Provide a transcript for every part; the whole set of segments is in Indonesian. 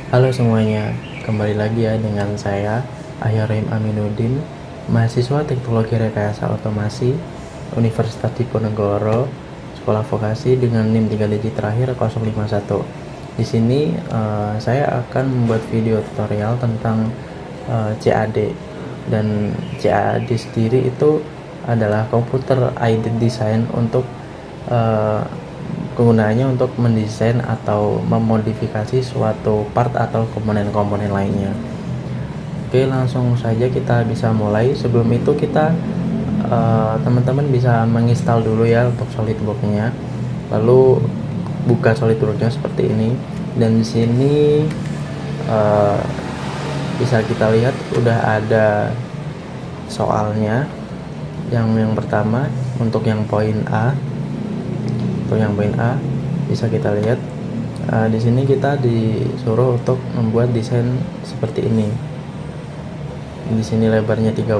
Halo semuanya, kembali lagi ya dengan saya Ahyarim Aminuddin, mahasiswa Teknologi Rekayasa Otomasi Universitas Diponegoro, Sekolah Vokasi dengan NIM 3 digit terakhir 051. Di sini saya akan membuat video tutorial tentang CAD, dan CAD sendiri itu adalah Computer Aided Design untuk kegunaannya untuk mendesain atau memodifikasi suatu part atau komponen-komponen lainnya. Oke, langsung saja kita bisa mulai. Sebelum itu kita teman-teman bisa menginstal dulu ya untuk SolidWorks-nya. Lalu buka SolidWorks-nya seperti ini, dan di sini uh, bisa kita lihat udah ada soalnya. Yang pertama untuk yang poin A, bisa kita lihat di sini kita disuruh untuk membuat desain seperti ini. Di sini lebarnya 30,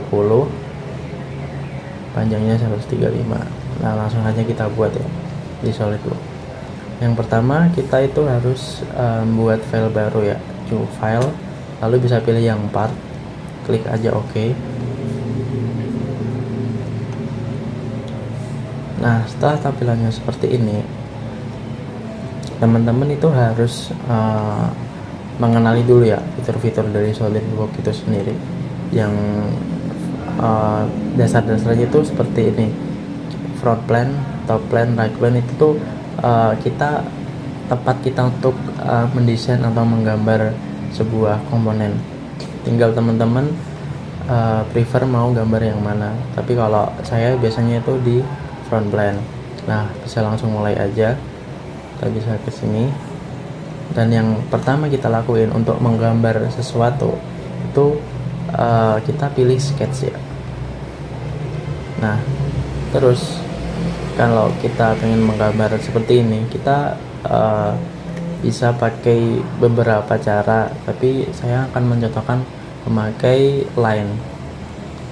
panjangnya 135. Nah, langsung aja kita buat ya di SolidWorks. Yang pertama kita itu harus membuat file baru ya, new file, lalu bisa pilih yang part, klik aja OK. Nah, setelah tampilannya seperti ini, teman-teman itu harus mengenali dulu ya fitur-fitur dari SolidWorks itu sendiri. Yang dasar-dasarnya itu seperti ini: front plane, top plane, right plane. Itu tuh tempat kita untuk mendesain atau menggambar sebuah komponen. Tinggal teman-teman prefer mau gambar yang mana, tapi kalau saya biasanya itu di front plane. Nah, bisa langsung mulai aja. Kita bisa ke sini, dan yang pertama kita lakuin untuk menggambar sesuatu itu kita pilih sketch ya. Nah, terus kalau kita pengen menggambar seperti ini, kita bisa pakai beberapa cara, tapi saya akan mencontohkan memakai line.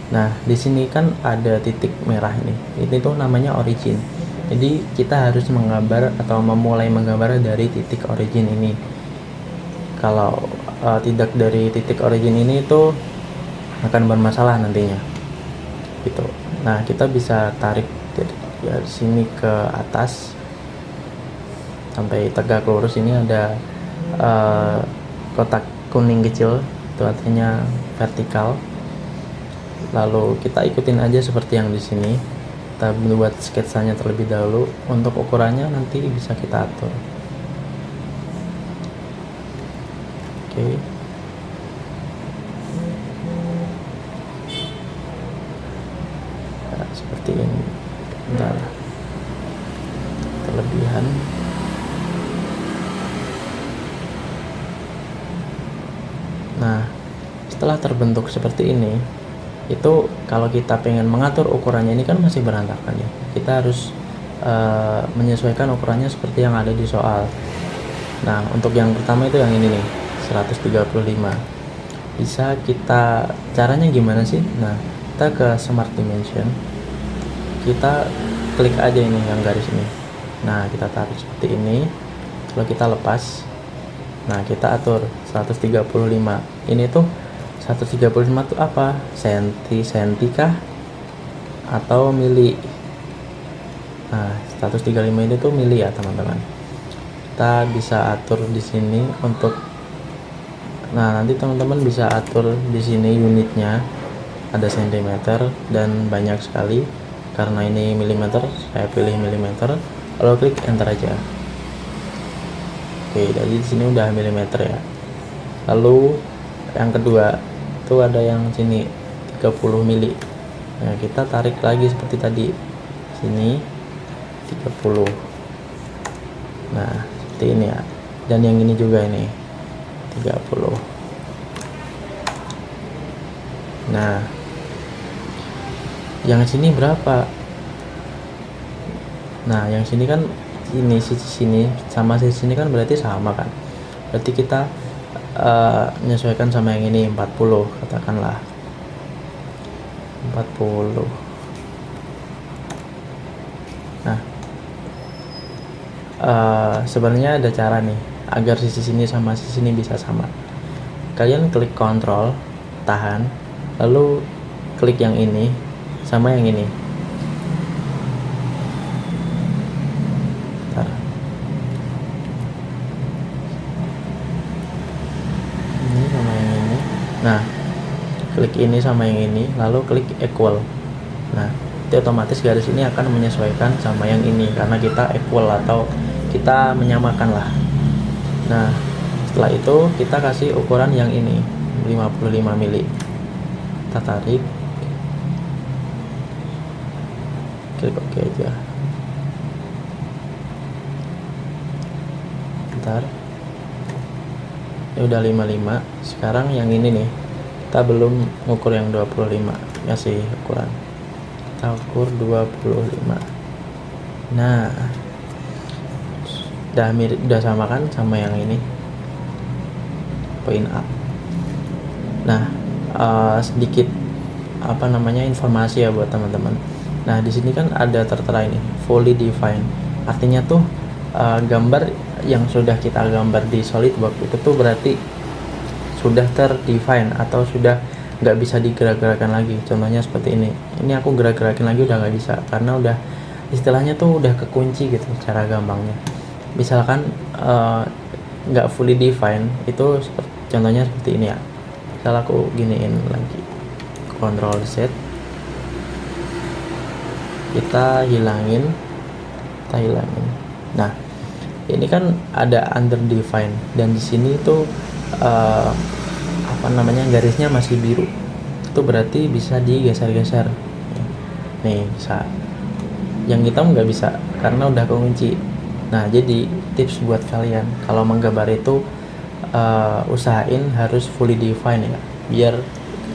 Nah, di sini kan ada titik merah ini tuh namanya origin. Jadi kita harus menggambar atau memulai menggambar dari titik origin ini. Kalau tidak dari titik origin ini itu akan bermasalah nantinya gitu. Nah, kita bisa tarik dari sini ke atas sampai tegak lurus. Ini ada kotak kuning kecil, itu artinya vertikal. Lalu kita ikutin aja seperti yang di sini. Kita buat sketsanya terlebih dahulu. Untuk ukurannya nanti bisa kita atur. Oke. Nah, seperti ini. Bentar. Kelebihan. Nah, setelah terbentuk seperti ini, itu kalau kita pengen mengatur ukurannya, ini kan masih berantakan ya, kita harus menyesuaikan ukurannya seperti yang ada di soal. Nah, untuk yang pertama itu yang ini nih, 135. Bisa kita, caranya gimana sih? Nah, kita ke Smart Dimension, kita klik aja ini yang garis ini. Nah, kita tarik seperti ini, lalu kita lepas. Nah, kita atur 135. Ini tuh 135 itu apa? Senti kah? Atau mili? Nah, 135 ini tuh mili ya, teman-teman. Kita bisa atur di sini untuk, nah, nanti teman-teman bisa atur di sini unitnya. Ada sentimeter dan banyak sekali. Karena ini milimeter, saya pilih milimeter. Lalu klik enter aja. Oke, jadi di sini udah milimeter ya. Lalu yang kedua itu ada yang sini 30 mili. Nah, kita tarik lagi seperti tadi, sini 30. Nah, seperti ini ya. Dan yang ini juga ini 30. Nah, yang sini berapa? Nah, yang sini kan ini sisi sini sama sisi sini kan berarti sama kan. Berarti kita menyesuaikan sama yang ini 40, katakanlah 40. Nah, sebenarnya ada cara nih agar sisi sini sama sisi sini bisa sama. Kalian klik Ctrl, tahan, lalu klik yang ini sama yang ini. Bentar. Ini sama yang ini. Nah, klik ini sama yang ini, lalu klik equal. Nah, itu otomatis garis ini akan menyesuaikan sama yang ini karena kita equal atau kita menyamakan lah. Nah, setelah itu kita kasih ukuran yang ini 55 mili. Kita tarik, klik OK aja. Bentar, ini udah 55. Sekarang yang ini nih, kita belum ngukur yang 25, kasih ukuran, kita ukur 25. Nah, udah mirip, udah sama kan sama yang ini, poin A. Nah, sedikit informasi ya buat teman-teman. Nah, di sini kan ada tertera ini fully defined, artinya tuh gambar yang sudah kita gambar di SolidWorks itu tuh berarti sudah terdefine atau sudah nggak bisa digerak-gerakan lagi. Contohnya seperti ini aku gerak-gerakin lagi udah nggak bisa karena udah istilahnya tuh udah kekunci gitu cara gampangnya. Misalkan nggak fully defined itu contohnya seperti ini ya. Misal aku giniin lagi, Ctrl Z, kita hilangin. Nah, ini kan ada underdefined dan di sini tuh garisnya masih biru. Itu berarti bisa digeser-geser. Nih bisa. Yang hitam nggak bisa karena udah kekunci. Nah, jadi tips buat kalian kalau menggambar itu usahain harus fully defined ya, biar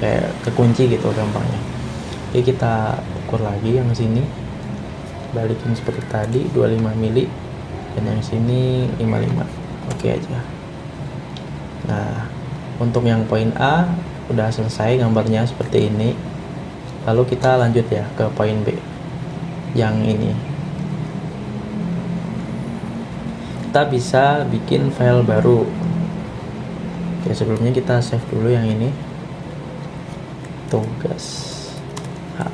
kayak kekunci gitu gampangnya. Oke, kita ukur lagi yang sini, balikin seperti tadi 25 mili dan yang sini 55. Oke aja. Nah, untuk yang poin A udah selesai gambarnya seperti ini. Lalu kita lanjut ya ke poin B yang ini. Kita bisa bikin file baru. Oke, sebelumnya kita save dulu yang ini, tugas A.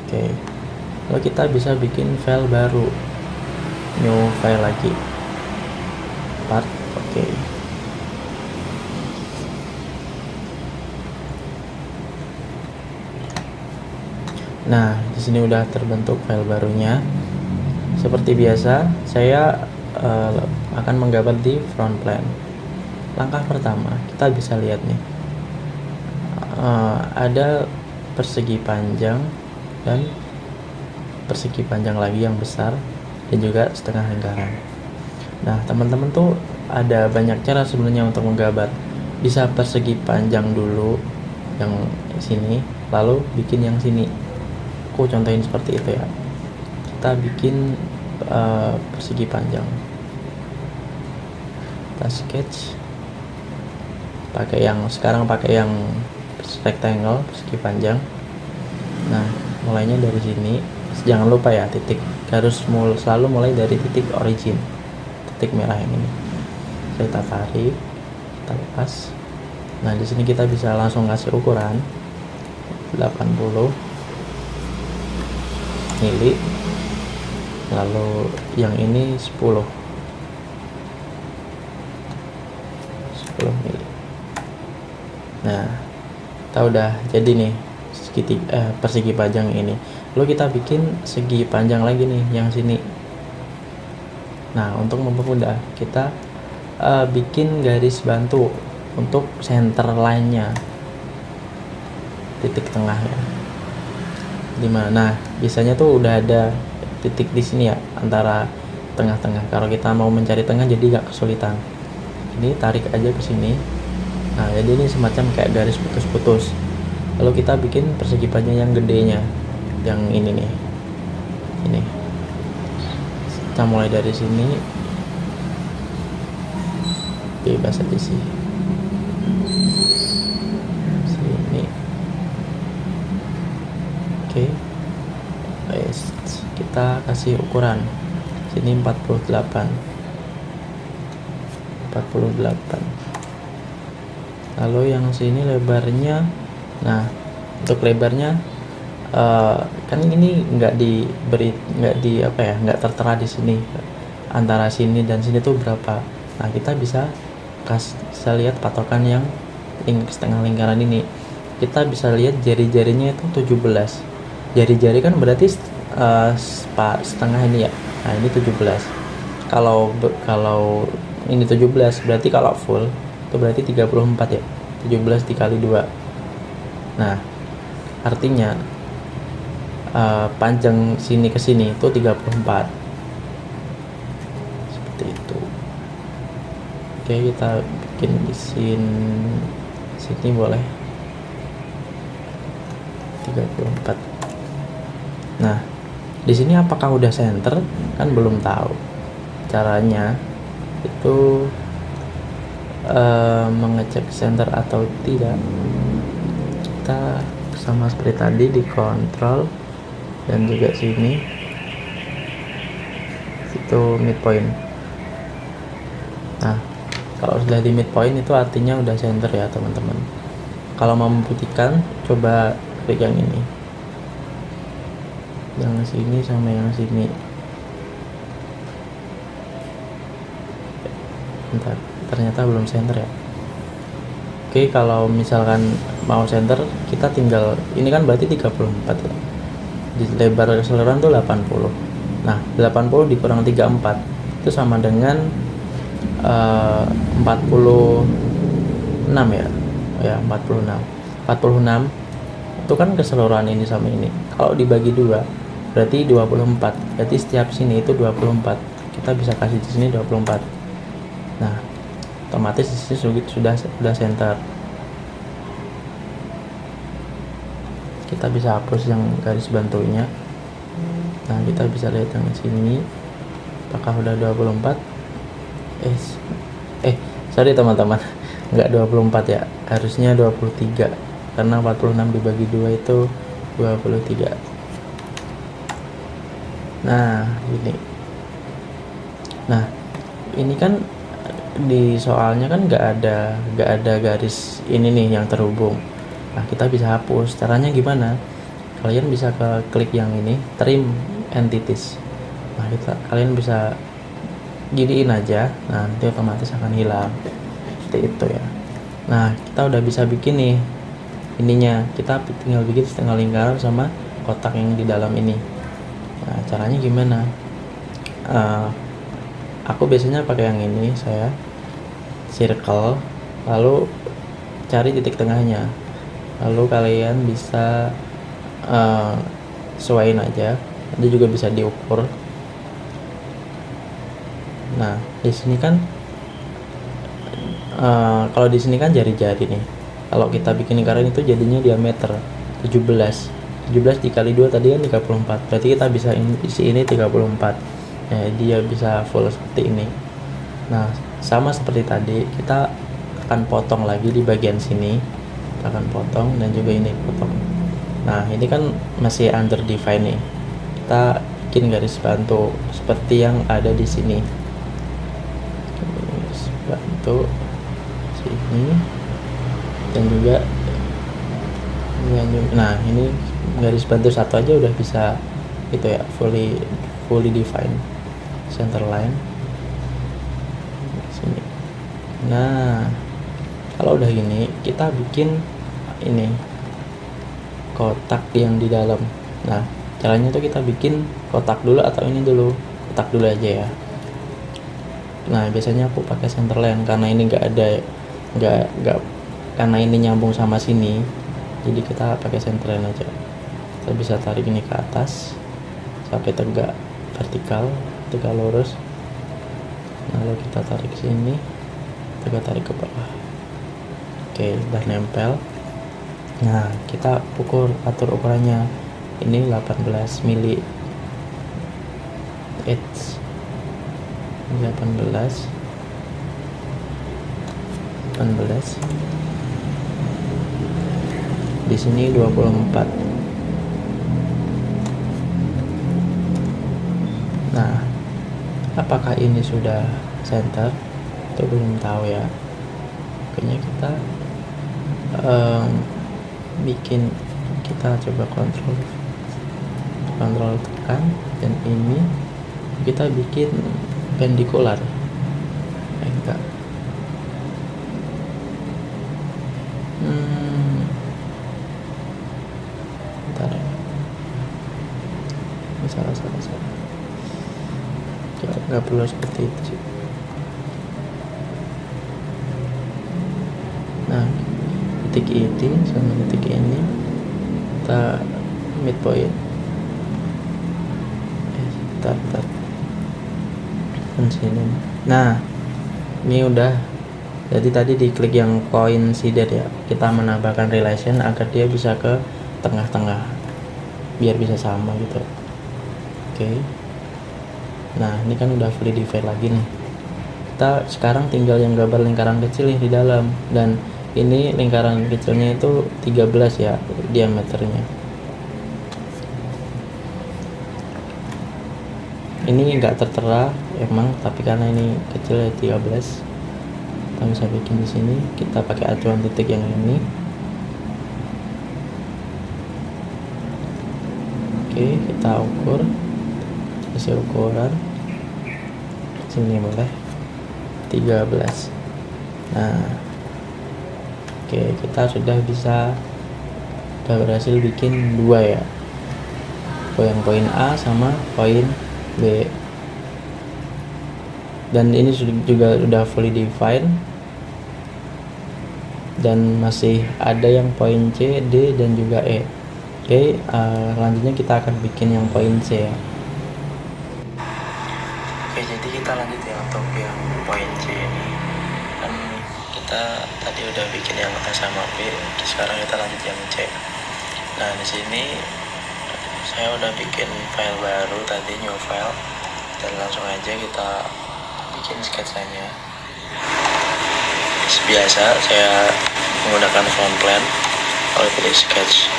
Oke, lalu kita bisa bikin file baru, new file lagi, part. Oke. Nah, di sini udah terbentuk file barunya. Seperti biasa, saya akan menggambar di front plan. Langkah pertama, kita bisa lihat nih, ada persegi panjang dan persegi panjang lagi yang besar dan juga setengah lingkaran. Nah, teman-teman tuh ada banyak cara sebenarnya untuk menggambar. Bisa persegi panjang dulu yang sini, lalu bikin yang sini. Aku contohin seperti itu ya. Kita bikin persegi panjang. Kita sketch pakai yang rectangle, persegi panjang. Nah, mulainya dari sini. Jangan lupa ya, titik harus selalu mulai dari titik origin, titik merah yang ini. Kita tarik, kita lepas. Nah, di sini kita bisa langsung kasih ukuran 80 mili. Lalu yang ini 10 mili. Nah, kita udah jadi nih persegi panjang ini. Lalu kita bikin segi panjang lagi nih yang sini. Nah, untuk mempermudah kita bikin garis bantu untuk center line-nya, titik tengahnya. Dimana? Nah, biasanya tuh udah ada titik di sini ya, antara tengah-tengah. Kalau kita mau mencari tengah jadi gak kesulitan. Ini tarik aja ke sini. Nah, jadi ini semacam kayak garis putus-putus. Lalu kita bikin persegi panjang yang gedenya, yang ini nih. Ini. Kita mulai dari sini. Bebas aja sih. Sini. Oke. Kita kasih ukuran sini 48. Lalu yang sini lebarnya, nah untuk lebarnya kan ini nggak tertera di sini antara sini dan sini tuh berapa. Nah kita bisa lihat patokan yang setengah lingkaran ini. Kita bisa lihat jari-jarinya itu 17. Jari-jari kan berarti setengah ini ya. Nah ini 17. Kalau ini 17 berarti kalau full itu berarti 34 ya. 17 dikali 2. Nah artinya panjang sini ke sini itu 34. Seperti itu. Oke, kita bikin di sini boleh 34. Nah di sini apakah udah center kan belum tahu. Caranya itu mengecek center atau tidak, kita sama seperti tadi di kontrol dan juga sini itu midpoint. Nah kalau sudah di midpoint itu artinya udah center ya teman-teman. Kalau mau membuktikan coba klik yang ini, yang sini sama yang sini. Bentar, ternyata belum center ya. Oke, kalau misalkan mau center kita tinggal, ini kan berarti 34 ya. Di lebar keseluruhan tuh 80. Nah 80 dikurang 34 itu sama dengan 46 ya. Ya 46 itu kan keseluruhan ini sama ini. Kalau dibagi 2 berarti 24. Berarti setiap sini itu 24. Kita bisa kasih di sini 24. Nah otomatis di sini sudah center. Kita bisa hapus yang garis bantunya. Nah kita bisa lihat yang sini apakah udah 24. Sorry teman-teman, nggak 24 ya, harusnya 23 karena 46 dibagi 2 itu 23. Nah ini kan di soalnya kan nggak ada garis ini nih yang terhubung. Nah kita bisa hapus. Caranya gimana? Kalian bisa klik yang ini, trim entities. Nah kalian bisa giniin aja. Nah nanti otomatis akan hilang seperti itu ya. Nah kita udah bisa bikin nih ininya. Kita tinggal bikin setengah lingkaran sama kotak yang di dalam ini. Nah caranya gimana? Aku biasanya pakai yang ini, saya circle lalu cari titik tengahnya, lalu kalian bisa sesuaiin aja. Nanti juga bisa diukur. Nah di sini kan kalau di sini kan jari-jari nih. Kalau kita bikin lingkaran itu jadinya diameter 17 dikali 2 tadi kan 34. Berarti kita bisa isi ini 34. Ya, dia bisa full seperti ini. Nah sama seperti tadi kita akan potong lagi di bagian sini. Kita akan potong dan juga ini potong. Nah ini kan masih under define nih. Kita bikin garis bantu seperti yang ada di sini. Garis bantu sini dan juga nah ini garis bantu satu aja udah bisa itu ya, fully define center line sini. Nah kalau udah gini kita bikin ini kotak yang di dalam. Nah caranya tuh kita bikin kotak dulu atau ini dulu, kotak dulu aja ya. Nah biasanya aku pakai center line karena ini nggak karena ini nyambung sama sini, jadi kita pakai center line aja. Kita bisa tarik ini ke atas sampai tegak vertikal lurus. Lalu kita tarik sini, kita tarik ke bawah. Oke, udah nempel. Nah kita atur ukurannya. Ini 18 mili. 18 di sini 24. Nah apakah ini sudah center itu belum tahu ya. Makanya kita bikin, kita coba kontrol tekan, dan ini kita bikin pendikular. Enggak. Bentar ya. Ini salah. Nggak perlu seperti itu sih. Nah, titik ini sama titik ini kita midpoint. Bentar. Sini. Nah, ini udah. Jadi tadi diklik yang coincided ya, kita menambahkan relation agar dia bisa ke tengah-tengah biar bisa sama gitu. Oke. Nah, ini kan udah fully divide lagi nih. Kita sekarang tinggal yang gambar lingkaran kecil yang di dalam, dan ini lingkaran kecilnya itu 13 ya diameternya. Ini enggak tertera emang, tapi karena ini kecil ya 13, kita bisa bikin di sini. Kita pakai acuan titik yang ini. Oke, kita ukur, kasih ukuran sini boleh 13. Nah, oke, kita sudah berhasil bikin 2 ya, poin A sama poin B, dan ini juga udah fully defined, dan masih ada yang poin C, D, dan juga E. Oke, selanjutnya kita akan bikin yang poin C ya. Oke, jadi kita lanjut ya untuk yang poin C ini. Kan kita tadi udah bikin yang A sama B, sekarang kita lanjut yang C. Nah, di sini saya udah bikin file baru tadi, new file, dan langsung aja kita bikin sketsanya. Biasa saya menggunakan front plan, lalu pilih sketch.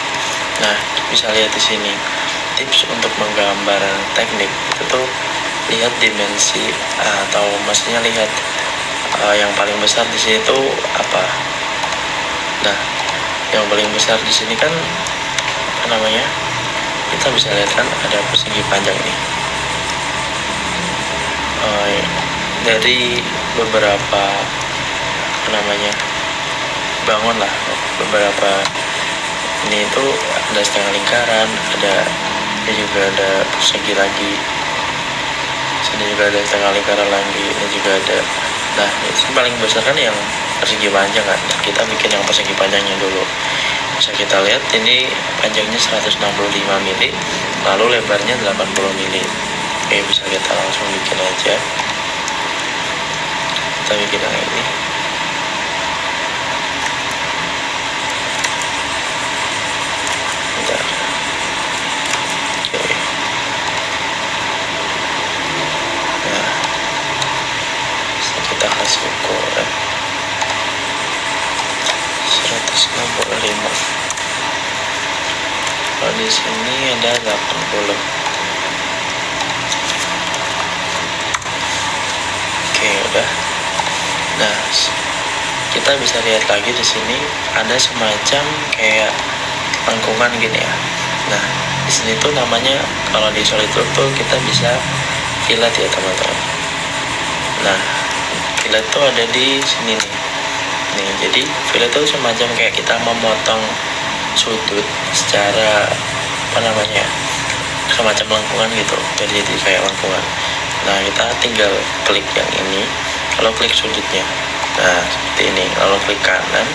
Nah, bisa lihat di sini tips untuk menggambar teknik itu tuh lihat dimensi, atau maksudnya lihat yang paling besar di sini tuh apa. Nah, yang paling besar di sini kan apa namanya? Kita bisa lihat kan ada persegi panjang nih. Dari beberapa bangun lah, beberapa ini itu ada setengah lingkaran, ini juga ada persegi lagi, sini juga ada setengah lingkaran lagi, ini juga ada. Nah, itu paling besar kan yang persegi panjang kan. Nah, kita bikin yang persegi panjangnya dulu. Bisa kita lihat ini panjangnya 165 mili, lalu lebarnya 80 mili. Oke, bisa kita langsung bikin aja. Kita bikin yang ini. Bentar. Oke. Nah, kita kasih ukuran 165. Kalau di sini ada 80. Oke, udah. Nah, kita bisa lihat lagi di sini ada semacam kayak lengkungan gini ya. Nah, di sini tuh namanya, kalau di SolidWorks tuh kita bisa fillet ya teman-teman. Nah, fillet tuh ada di sini nih. Nih, jadi fillet tuh semacam kayak kita memotong sudut secara semacam lengkungan gitu, jadi kayak lengkungan. Nah, kita tinggal klik yang ini, lalu klik sudutnya. Nah, seperti ini, lalu klik kanan,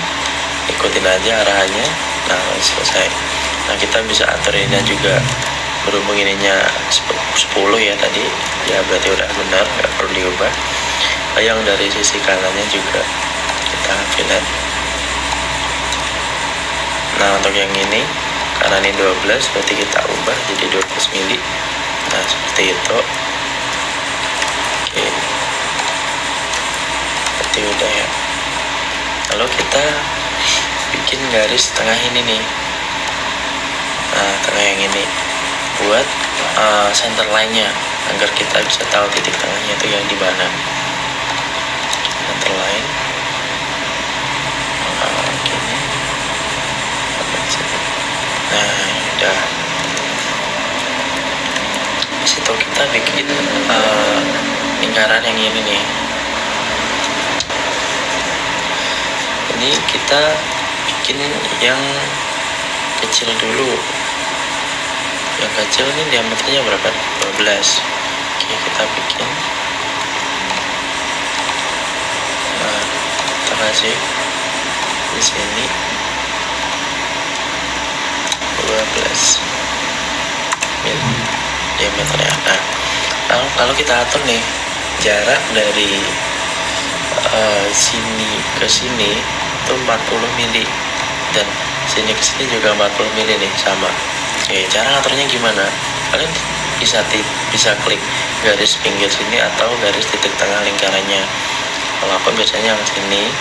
ikutin aja arahannya. Nah, selesai. Nah, kita bisa atur ininya juga, berhubung ininya 10 ya tadi ya, berarti udah benar, nggak perlu diubah. Yang dari sisi kanannya juga kita fillet. Nah, untuk yang ini karena ini 12, berarti kita ubah jadi 12 mili. Nah, seperti itu. Oke, berarti udah ya. Lalu kita bikin garis tengah ini nih. Nah, tengah yang ini buat center line-nya. agar kita bisa tahu titik tengahnya itu yang di mana. Underline gini. Nah, udah. Di situ kita bikin lingkaran yang ini nih. Ini kita bikin yang kecil dulu. Yang kecil ini diameternya berapa? 12. Oke, kita bikin. Nah, kita kasih di sini 12 diameternya. Nah, kalau kita atur nih jarak dari sini ke sini itu 40 mili dan sini ke sini juga 40 mili nih, sama. Oke, cara ngaturnya gimana? Kalian bisa klik garis pinggir sini atau garis titik tengah lingkarannya. Kalau aku biasanya yang sini,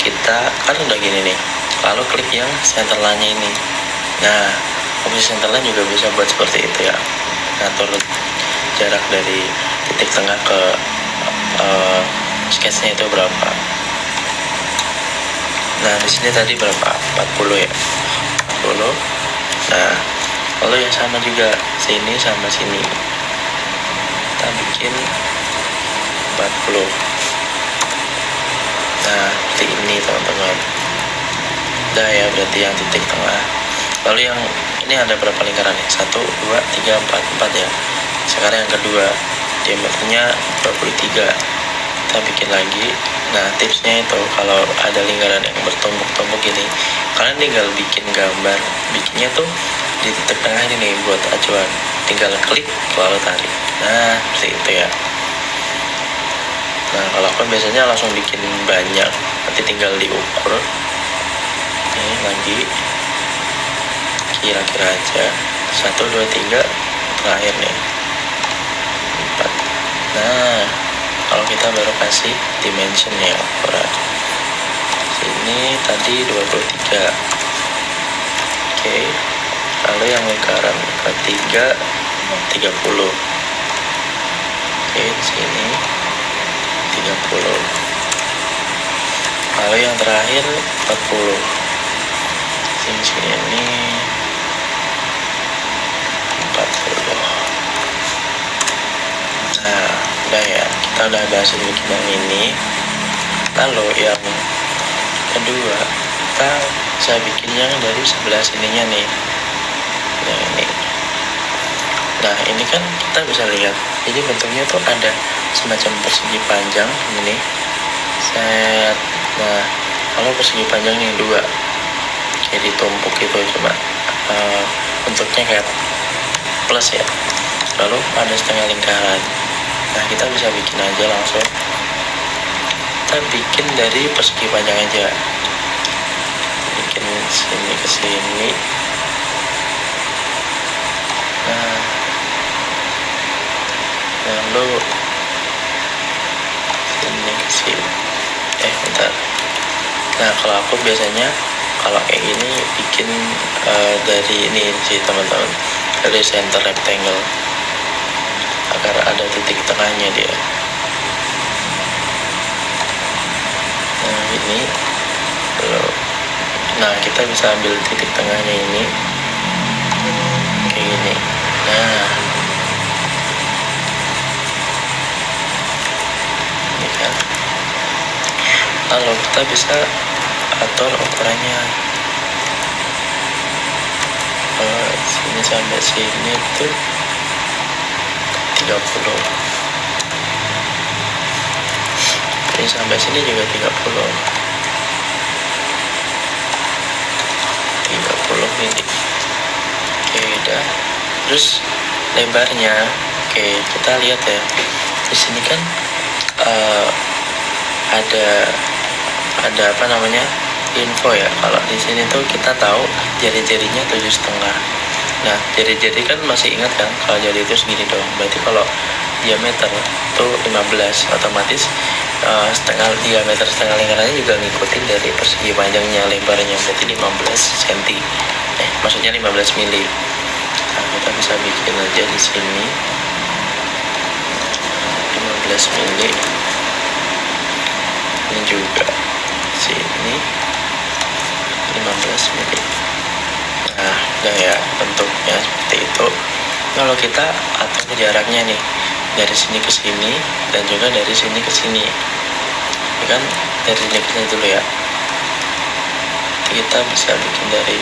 kita kan udah gini nih, lalu klik yang center line-nya ini. Nah, opsi center line juga bisa buat seperti itu ya, ngatur jarak dari titik tengah ke sketch-nya itu berapa. Nah, di sini tadi berapa? 40 ya, 40. Nah, lalu yang sama juga sini sama sini, kita bikin 40. Nah, seperti ini teman-teman. Udah ya, berarti yang titik tengah. Lalu yang ini ada berapa lingkaran nih? 1, 2, 3, 4 ya. Sekarang yang kedua, diameternya 23. Kita bikin lagi. Nah, tipsnya itu kalau ada lingkaran yang bertumpuk-tumpuk gini, kalian tinggal bikin gambar, bikinnya tuh di titik tengah ini nih buat acuan. Tinggal klik lalu tarik. Nah, seperti itu ya. Nah, kalau aku biasanya langsung bikin banyak, nanti tinggal diukur. Ini lagi kira-kira aja 1, 2, 3 terakhir nih 4. Nah, kalau kita baru kasih dimension ya, ukuran sini tadi 23. Oke, lalu yang lingkaran ketiga 30. Oke, sini 30. Lalu yang terakhir 40. Sini 40. Nah, udah ya, kita udah berhasil bikin yang ini. Lalu yang kedua, kita bisa bikin yang dari sebelah sininya nih. Nah, ini. Nah, ini kan kita bisa lihat. Jadi bentuknya tuh ada semacam persegi panjang ini. Set. Nah, kalau persegi panjang nih 2, kayak ditumpuk gitu, cuma bentuknya kayak plus ya. Lalu ada setengah lingkaran. Nah, kita bisa bikin aja langsung. Kita bikin dari persegi panjang aja. Bikin sini ke sini. Nah, lalu sini ke sini. Bentar. Nah, kalau aku biasanya kalau kayak gini bikin dari ini sih teman-teman, dari center rectangle agar ada titik tengahnya dia. Nah, ini lalu, nah kita bisa ambil titik tengahnya ini kayak gini. Nah, ini kan. Lalu kita bisa atur ukurannya. Sini sampai sini tuh 30. Ini sampai sini juga 30. 30 mili. Oke, udah. Terus lebarnya, oke, kita lihat ya. Di sini kan ada apa namanya, info ya. Kalau di sini tuh kita tahu jari-jarinya 7,5. Nah, jari-jari kan masih ingat kan, kalau jari itu segini dong. Berarti kalau diameter tuh 15, otomatis diameter setengah lingkarannya juga ngikutin dari persegi panjangnya, lebarnya, berarti 15 cm. Maksudnya 15 mili. Nah, kita bisa bikin aja di sini 15 mili. Ini juga sini 15 mili. Nah, udah ya bentuknya seperti itu. Kalau kita atur jaraknya nih dari sini ke sini dan juga dari sini ke sini, ini kan dari sini ke sini dulu ya. Kita bisa bikin dari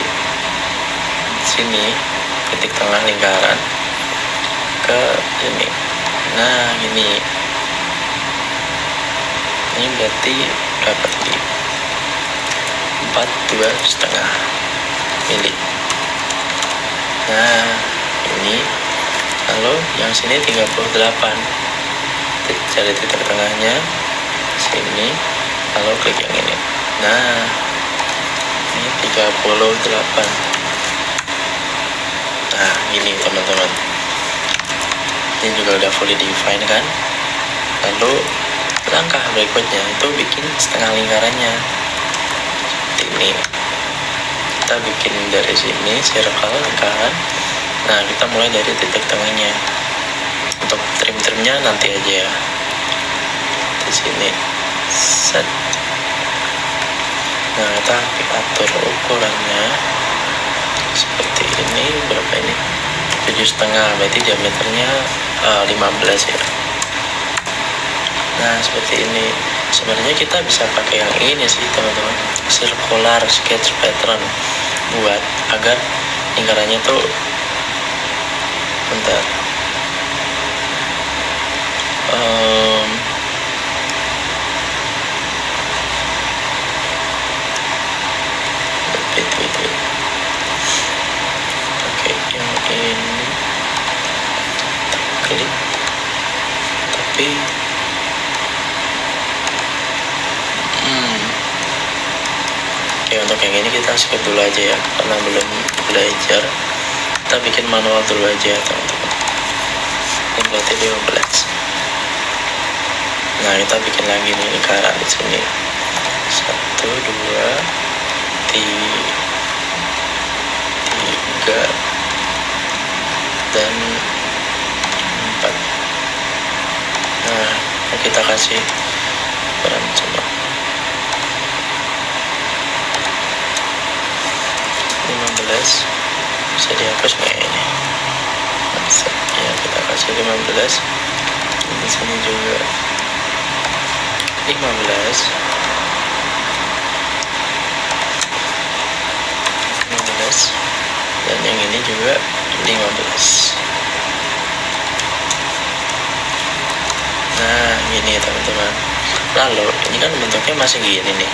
sini titik tengah lingkaran ke ini. Nah, ini berarti berapa tadi? 42,5 mili. Nah, ini lalu yang sini 38. Cari titik tengahnya sini, lalu klik yang ini. Nah, ini 38. Nah, ini teman-teman, ini juga udah fully define kan. Lalu langkah berikutnya itu bikin setengah lingkarannya seperti ini. Kita bikin dari sini circle lingkaran. Nah, kita mulai dari titik tengahnya. Untuk trim-trimnya nanti aja ya. Di sini set. Nah, kita atur ukurannya seperti ini. Berapa ini? 7,5, berarti diameternya 15 ya. Nah, seperti ini. Sebenarnya kita bisa pakai yang ini sih teman-teman, circular sketch pattern, buat agar lingkarannya tuh bentar pakai yang ini klik, tapi oke, untuk yang ini kita skip dulu aja ya, karena belum belajar. Kita bikin manual dulu aja teman-teman. Ini berarti 15. Nah, kita bikin lagi nih lingkaran di sini. 1, 2, 3 dan 4. Nah, kita kasih ukuran coba 15. Bisa dihapus nggak ini? Bisa ya, kita kasih 15. Di sini juga 15 dan yang ini juga 15. Nah, gini ya teman-teman. Lalu ini kan bentuknya masih gini nih,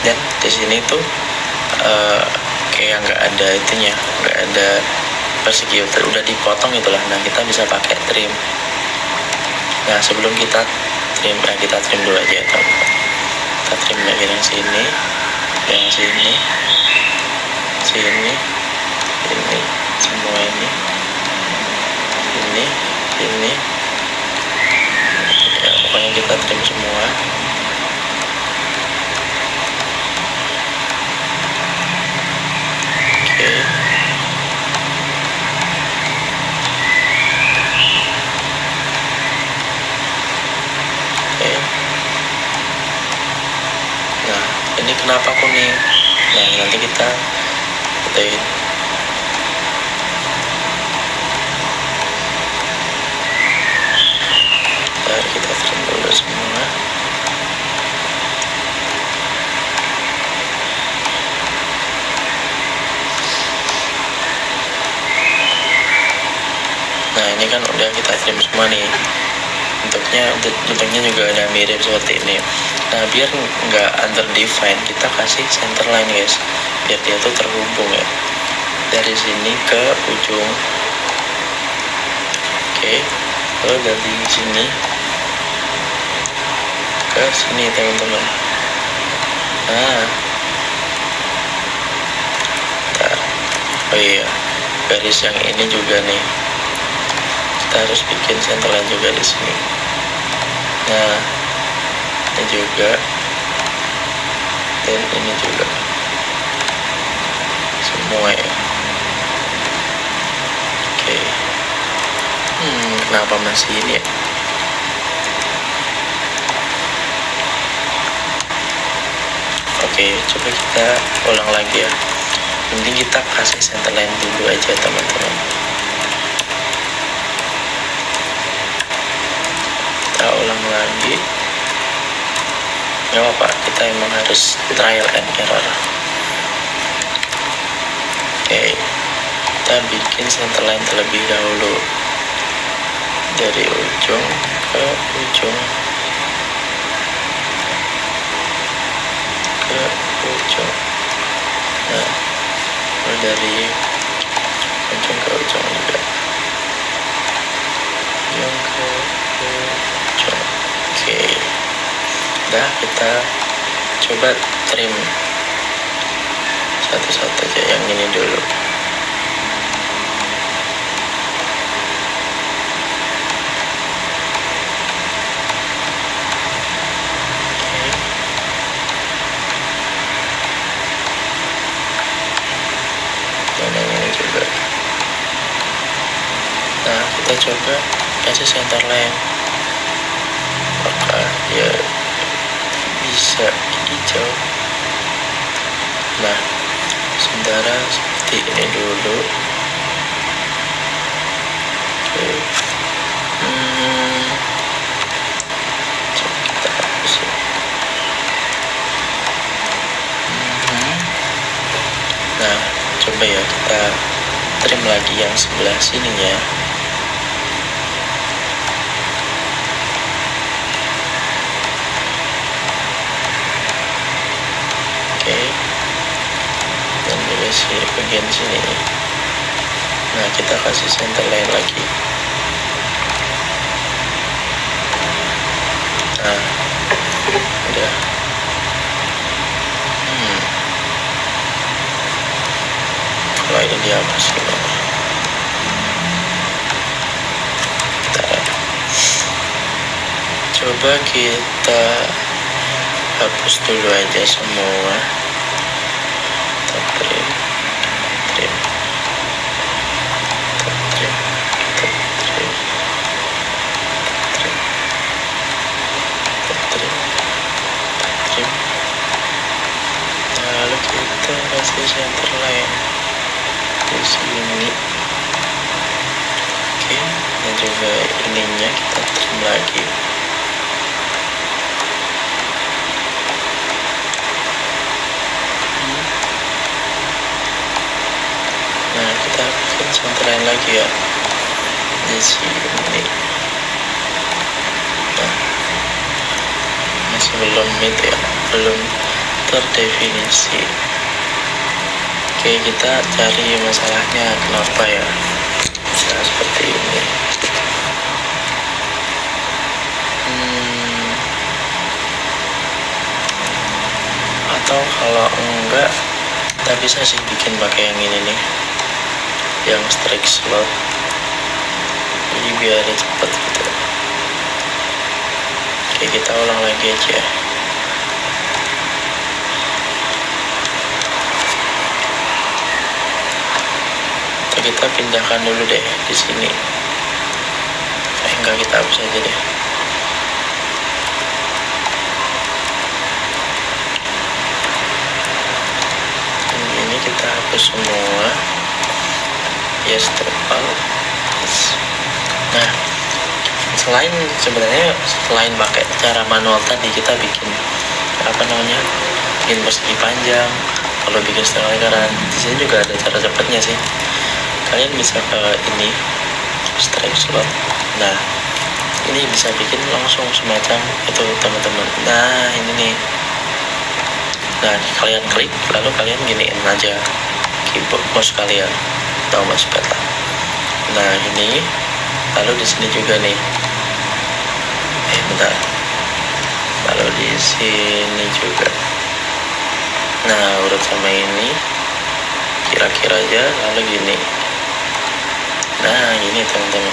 dan di sini tuh kayak nggak ada itunya, nggak ada persegi, udah dipotong itulah. Nah, kita bisa pakai trim. Nah, sebelum kita trim, kita trim dulu aja teman-teman. Kita trim lagi yang sini, yang sini, sini, ini, semua ini, ya, pokoknya kita trim semua. Oke. Nah, ini kenapa kuning? Nah, nanti kita ketain. Kita trim dulu semua. Nah, ini kan udah kita trim semua nih. Bentuknya juga ada mirip seperti ini. Nah, biar nggak underdefine, kita kasih center line guys, biar dia tuh terhubung ya, dari sini ke ujung. Oke, lalu dari sini ke sini teman-teman. Nah, bentar. Oh iya, garis yang ini juga nih, kita harus bikin center line juga di sini. Nah, ini juga, dan ini juga, semua ya. Oke. Kenapa masih ini ya? Oke, coba kita ulang lagi ya. Mending kita kasih centerline dulu aja teman-teman. Kita ulang lagi. Gak apa-apa, kita emang harus trial and error. Oke, kita bikin centerline terlebih dahulu dari ujung ke ujung ke ujung. Nah, dari ujung ke ujung juga, ujung ke ujung. Oke, udah, kita coba trim satu-satu aja, yang ini dulu. Nah, kita coba kasih center line, apakah dia bisa hijau. Nah, sementara seperti ini dulu. Oke. Coba kita hapus ya. Nah, coba ya kita trim lagi yang sebelah sininya. Dan juga bagian sini. Nah, kita kasih center line lagi. Nah, udah. Kalau ini dihapus gimana? Coba kita hapus dulu aja semua. Trim. Lalu kita kasih center line di sini. Oke, dan juga ininya kita trim lagi. Nah, kita bikin center line lagi ya di sini. Nah, masih belum mid ya, belum terdefinisi. Oke, kita cari masalahnya kenapa ya bisa seperti ini. Atau kalau enggak, kita bisa sih bikin pakai yang ini nih, yang strike slot. Jadi biar cepet gitu. Oke, kita ulang lagi aja. Kita pindahkan dulu deh di sini. Enggak, kita hapus aja deh. Ini kita hapus semua. Yes, total. Nah, selain pakai cara manual tadi, kita bikin bikin persegi panjang. Kalau bikin setengah lingkaran, di sini juga ada cara cepatnya sih. Kalian bisa ke ini strike slot. Nah, ini bisa bikin langsung semacam itu teman-teman. Nah, ini nih. Nah, kalian klik, lalu kalian giniin aja keyboard mouse kalian atau mouse pad. Nah, ini lalu di sini juga nih. Bentar. Lalu di sini juga. Nah, urut sama ini kira-kira aja, lalu gini. Nah, ini teman-teman.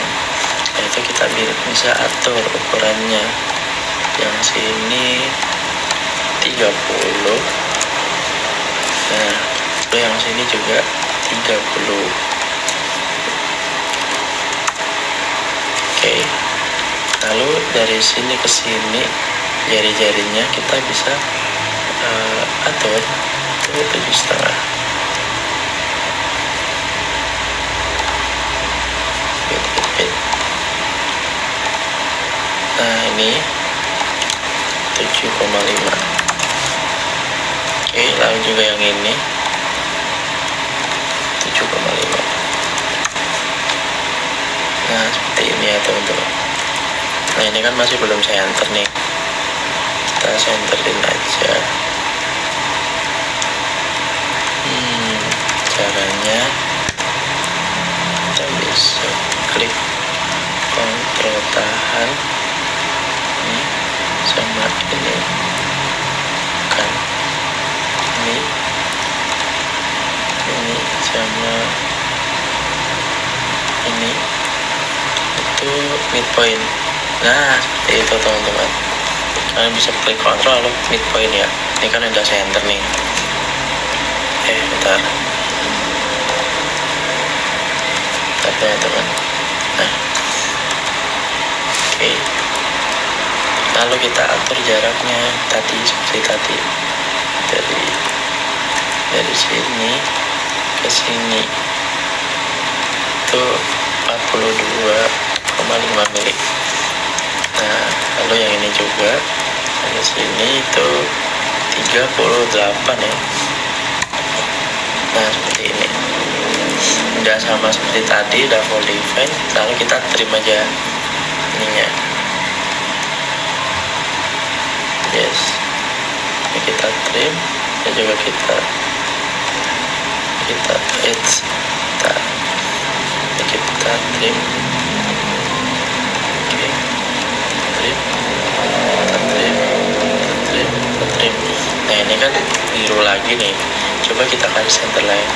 Nah, itu kita bisa atur ukurannya. Yang sini 30. Nah, yang sini juga 30. Oke. Lalu dari sini ke sini jari-jarinya kita bisa atur itu 7,5. Bit. Nah ini 7,5. Oke, lalu juga yang ini 7,5. Nah seperti ini ya teman-teman. Nah ini kan masih belum saya enter nih, kita centerin aja. Caranya kita bisa klik kontrol tahan ini sama ini kan, ini sama ini itu midpoint. Nah seperti itu teman-teman, kalian bisa klik kontrol lalu midpoint ya. Ini kan udah saya enter nih. Bentar teman-teman. Nah oke, lalu kita atur jaraknya tadi seperti tadi, dari sini ke sini itu 42,5 mili. Nah lalu yang ini juga dari sini itu 38 ya. Nah seperti ini, udah sama seperti tadi, udah full define. Lalu kita trim aja ininya. Yes, ini kita trim dan juga kita edge, kita trim. Oke, trim. Nah ini kan biru lagi nih, coba kita kasih center line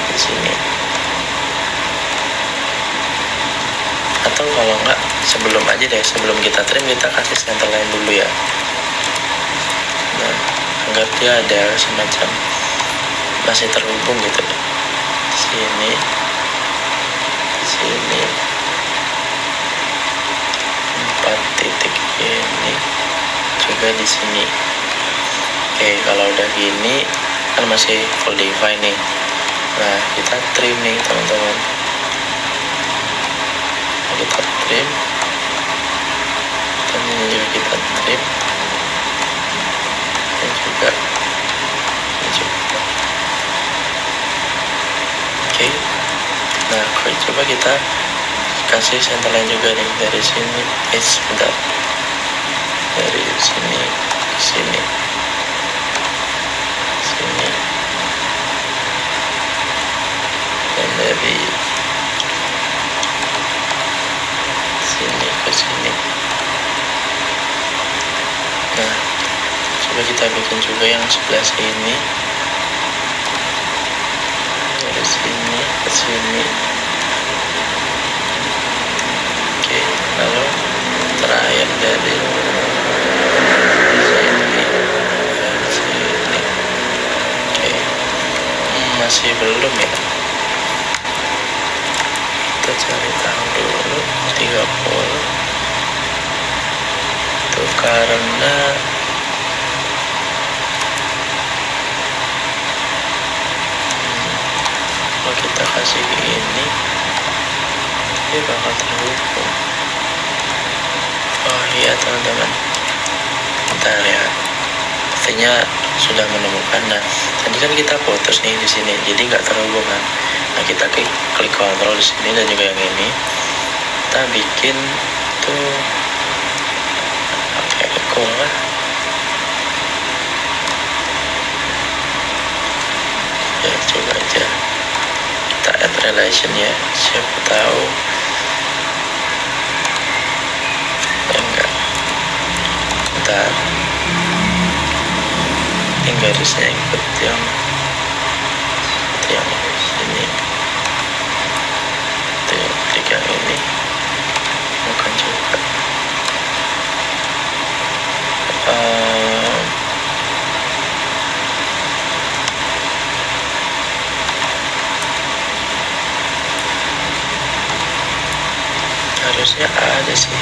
di sini. Atau kalau enggak, sebelum kita trim kita kasih center line dulu ya. Nah agar dia ada semacam masih terhubung gitu ya. Di sini 4 titik ini juga di sini. Oke, kalau udah gini kan masih full define nih. Nah kita trim nih teman-teman, kita trim dan ini juga kita trim dan juga ini juga. Oke, nah coba kita kasih center line juga nih dari sini. Bentar, dari sini ke sini, dan dari sini ke sini. Nah coba kita bikin juga yang sebelah sini, dari sini ke sini. Oke, lalu terakhir dari sini ke sini. Oke, masih belum ya, kita cari tahu dulu. 30 itu karena kalau kita kasih ini dia bakal terhubung. Oh iya teman-teman, bentar ya, artinya sudah menemukan. Nah tadi kan kita putus nih di sini, jadi nggak terhubung kan. Nah kita klik kontrol di sini dan juga yang ini, kita bikin tuh pakai echo lah. Ya coba aja kita add relation ya, siapa tahu. Enggak, bentar, ini garisnya ikut yang sini, itu yang klik yang ini, bukan juga. Harusnya ada sih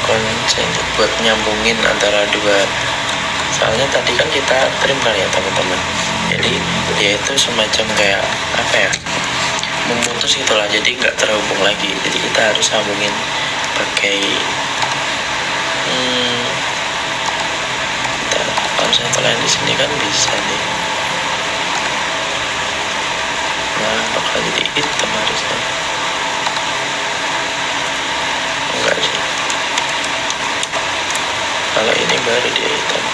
konsen buat nyambungin antara dua Soalnya tadi kan kita trim kali ya teman-teman, jadi dia itu semacam kayak apa ya, memutus itulah, jadi nggak terhubung lagi. Jadi kita harus sambungin pakai kalau saya lain di sini kan bisa nih. Nah, bakal jadi hitam harusnya. Enggak sih, kalau ini baru dia hitam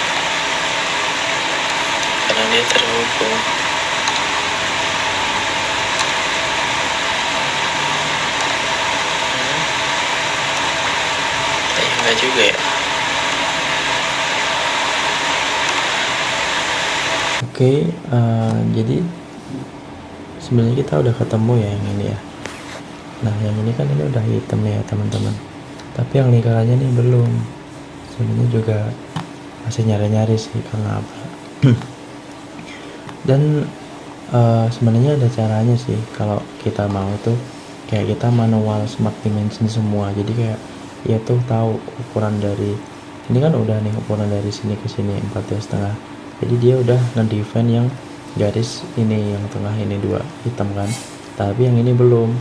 karena dia terhubung. Enggak juga ya. Oke, jadi sebenarnya kita udah ketemu ya yang ini ya. Nah, yang ini kan ini udah hitam ya teman-teman, tapi yang lingkarannya nih belum. Sebenarnya juga masih nyari-nyari sih karena apa. Dan sebenarnya ada caranya sih kalau kita mau tuh, kayak kita manual smart dimension semua. Jadi kayak ya tuh tahu ukuran dari ini kan udah nih, ukuran dari sini ke sini 14,5. Jadi dia udah ngedefine yang garis ini, yang tengah ini 2 hitam kan, tapi yang ini belum.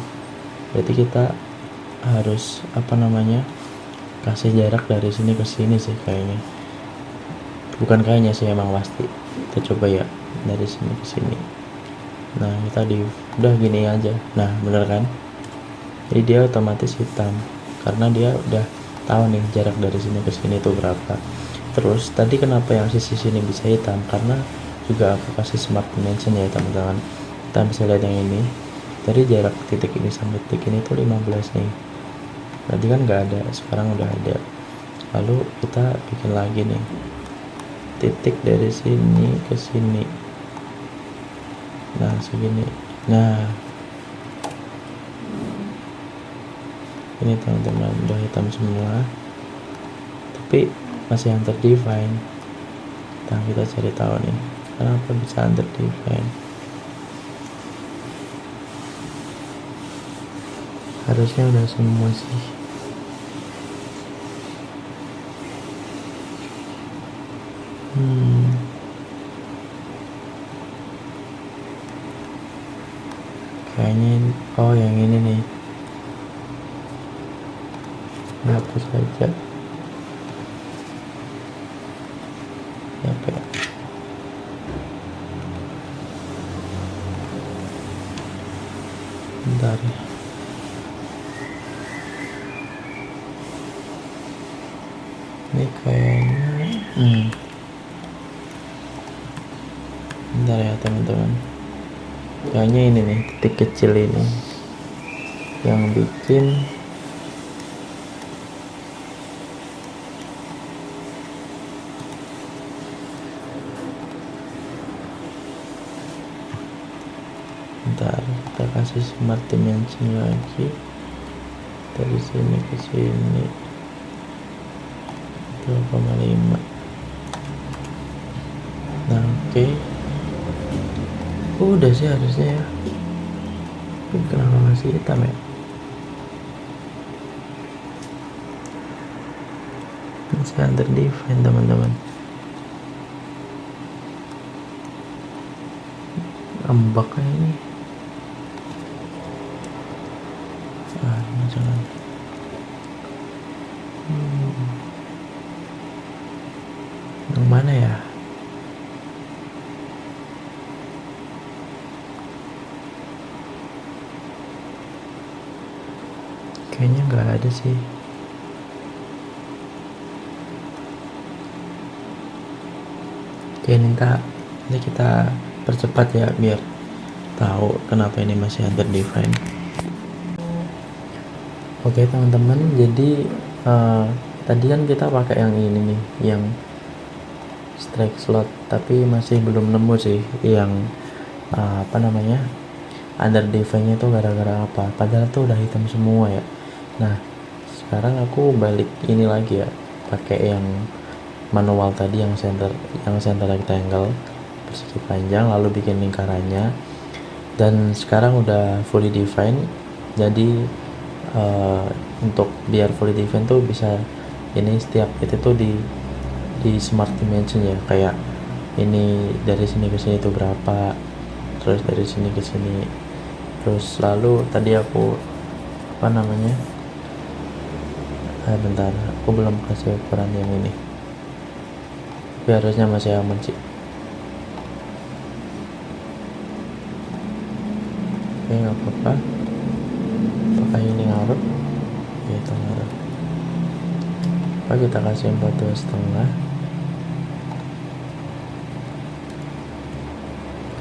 Berarti kita harus apa namanya, kasih jarak dari sini ke sini sih kayaknya. Bukan kayaknya sih, emang pasti. Kita coba ya dari sini ke sini. Nah, kita udah gini aja. Nah, bener kan? Jadi dia otomatis hitam karena dia udah tahu nih jarak dari sini ke sini itu berapa. Terus tadi kenapa yang sisi sini bisa hitam? Karena juga aku kasih smart dimension ya teman-teman. Kita bisa lihat yang ini. Dari jarak titik ini sampai titik ini tuh 15 nih. Tadi kan nggak ada, sekarang udah ada. Lalu kita bikin lagi nih. Titik dari sini ke sini. Nah, segini. Nah, ini teman-teman udah hitam semua, tapi masih underdefine. Nah, kita cari tahu nih kenapa bisa underdefine. Harusnya udah semua sih. Kayaknya yang ini nih. Hapus saja. Apa ya? Bentar ya. Ini kayaknya bentar ya teman-teman. Kayaknya ini nih, titik kecil ini yang bikin bentar, kita kasih smart dimension lagi dari sini ke sini 2,5. Nah, oke. Udah sih harusnya ya. Kenapa masih hitam ya? Masih underdefine teman-teman. Ambak kayak ini. Jangan. Yang mana ya? Kayaknya nggak ada sih. Oke, nanti kita percepat ya biar tahu kenapa ini masih underdefine. Oke teman-teman, jadi tadi kan kita pakai yang ini nih, yang strike slot, tapi masih belum nemu sih yang underdefine itu gara-gara apa. Padahal tuh udah hitam semua ya. Nah, sekarang aku balik ini lagi ya, pakai yang manual tadi, yang center rectangle persegi panjang, lalu bikin lingkarannya. Dan sekarang udah fully define. Jadi untuk biar fully define tuh bisa ini, setiap itu tuh di smart dimension ya, kayak ini dari sini ke sini itu berapa, terus dari sini ke sini. Terus lalu tadi aku bentar, aku belum kasih ukuran yang ini, tapi harusnya masih aman sih. Oke, nggak apa-apa. Apakah ini ngaruh? Ya, itu ngaruh. Apa kita kasih 42,5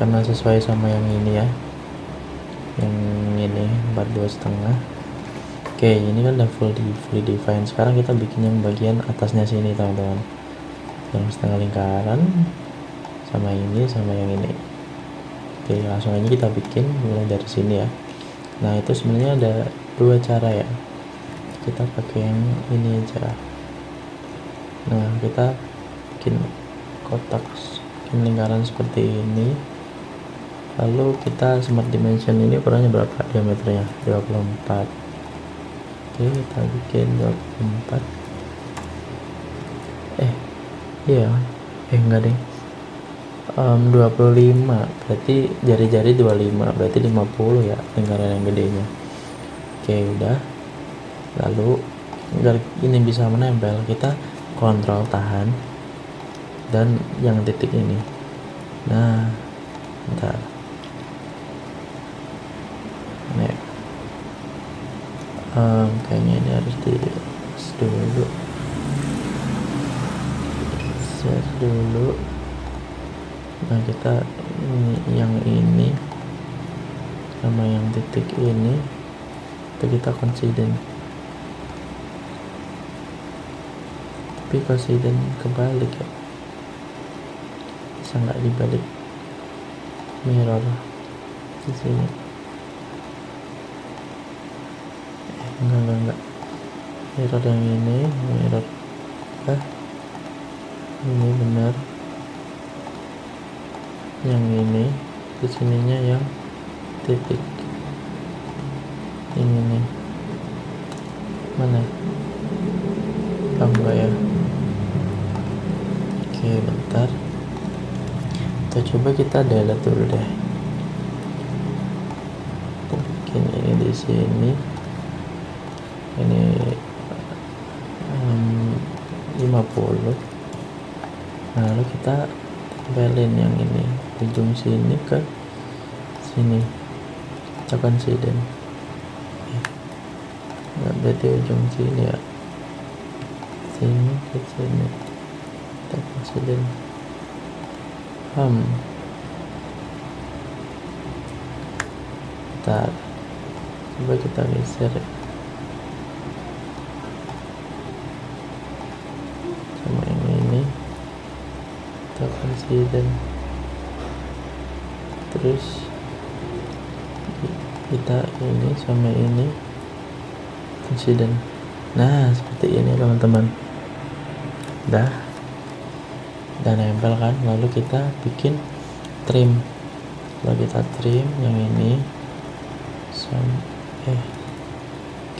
karena sesuai sama yang ini ya, yang ini 42,5. Oke, ini kan udah fully define. Sekarang kita bikin yang bagian atasnya sini teman-teman, yang setengah lingkaran sama ini sama yang ini. Oke, langsung aja kita bikin mulai dari sini ya. Nah, itu sebenarnya ada dua cara ya, kita pakai yang ini aja. Nah, kita bikin kotak, bikin lingkaran seperti ini, lalu kita smart dimension ini ukurannya berapa, diameternya 24. Oke, kita bikin 24. Iya, enggak deh, 25, berarti jari-jari 25, berarti 50 ya lingkaran yang gedenya. Oke, udah. Lalu agar ini bisa menempel, kita kontrol tahan dan yang titik ini. Nah, bentar. Nih, kayaknya ini harus di set dulu. Nah, kita yang ini sama yang titik ini itu kita coincident, tapi coincident kebalik ya, bisa nggak dibalik, mirror di sini. Enggak, mirror yang ini, mirror ini benar, yang ini di sininya yang titik ini nih, mana enggak ya. Oke, bentar, kita delete dulu deh. Kita bikin ini di sini, ini 50. Nah, lalu kita tempelin yang ini ujung sini ke sini, kita coincident. Nggak, berarti ujung sini ya, sini ke sini, kita coincident. Bentar, coba kita geser sama yang ini, kita coincident. Terus kita ini sama ini coincident. Nah, seperti ini teman-teman, udah nempel kan. Lalu kita bikin trim. Lalu kita trim yang ini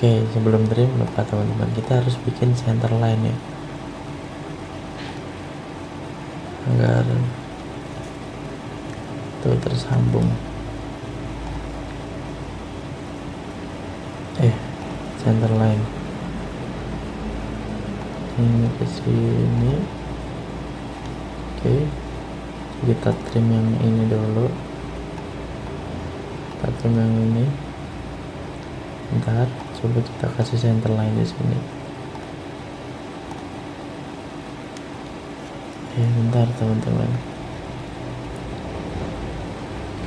oke, sebelum trim lupa teman-teman, kita harus bikin center line ya, agar itu tersambung. Center line ini ke sini. Oke, kita trim yang ini dulu, kita trim yang ini. Bentar, coba kita kasih center line di sini. Bentar teman-teman,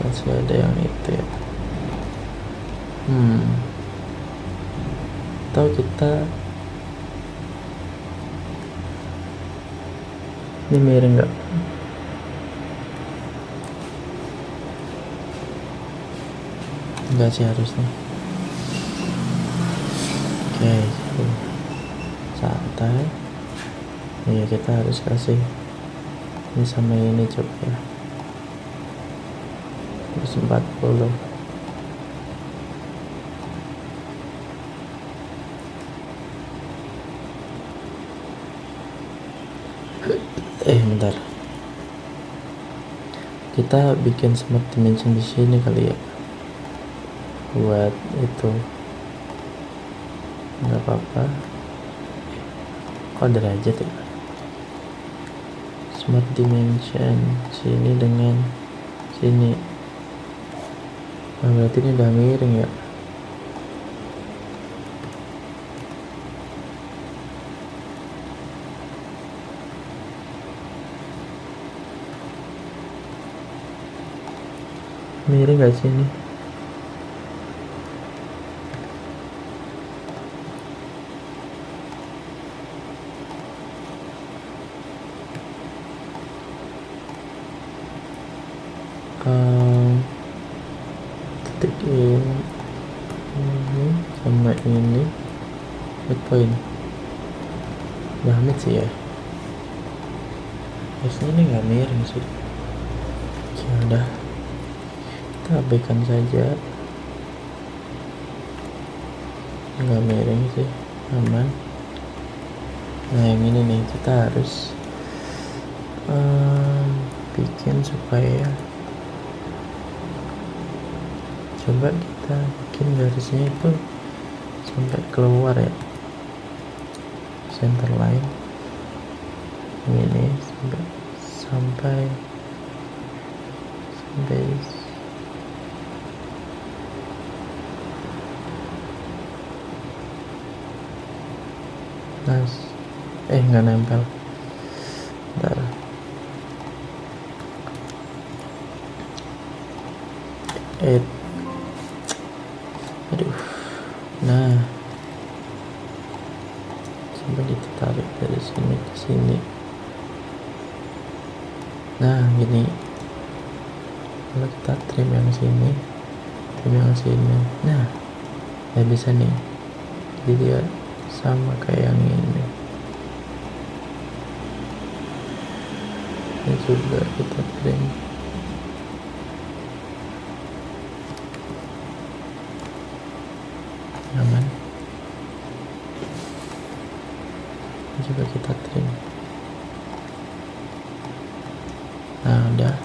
kasih ada yang itu ya. Atau kita ini miring nggak? Enggak sih harusnya. Oke, santai. Iya, kita harus kasih ini sama ini coba. Terus 40. Bentar, kita bikin smart dimension di sini kali ya, buat itu nggak apa-apa. Kok derajat ya, smart dimension sini dengan sini. Berarti ini udah miring ya. Miring gak sih ini? Titik ini sama ini midpoint udah mid sih ya. Biasanya ini nggak miring sih. Ya udah, kita abaikan saja. Nggak miring sih, aman. Nah yang ini nih kita harus bikin supaya, coba kita bikin garisnya itu sampai keluar ya, center line ini sampai nggak nempel. Bentar. Aduh. Nah, coba kita tarik dari sini ke sini. Nah, gini. Kalau kita trim yang sini, trim yang sini. Nah, ya bisa nih. Jadi dia sama kayak yang ini. Ini juga kita trim. Aman. Ini juga kita trim. Nah, udah.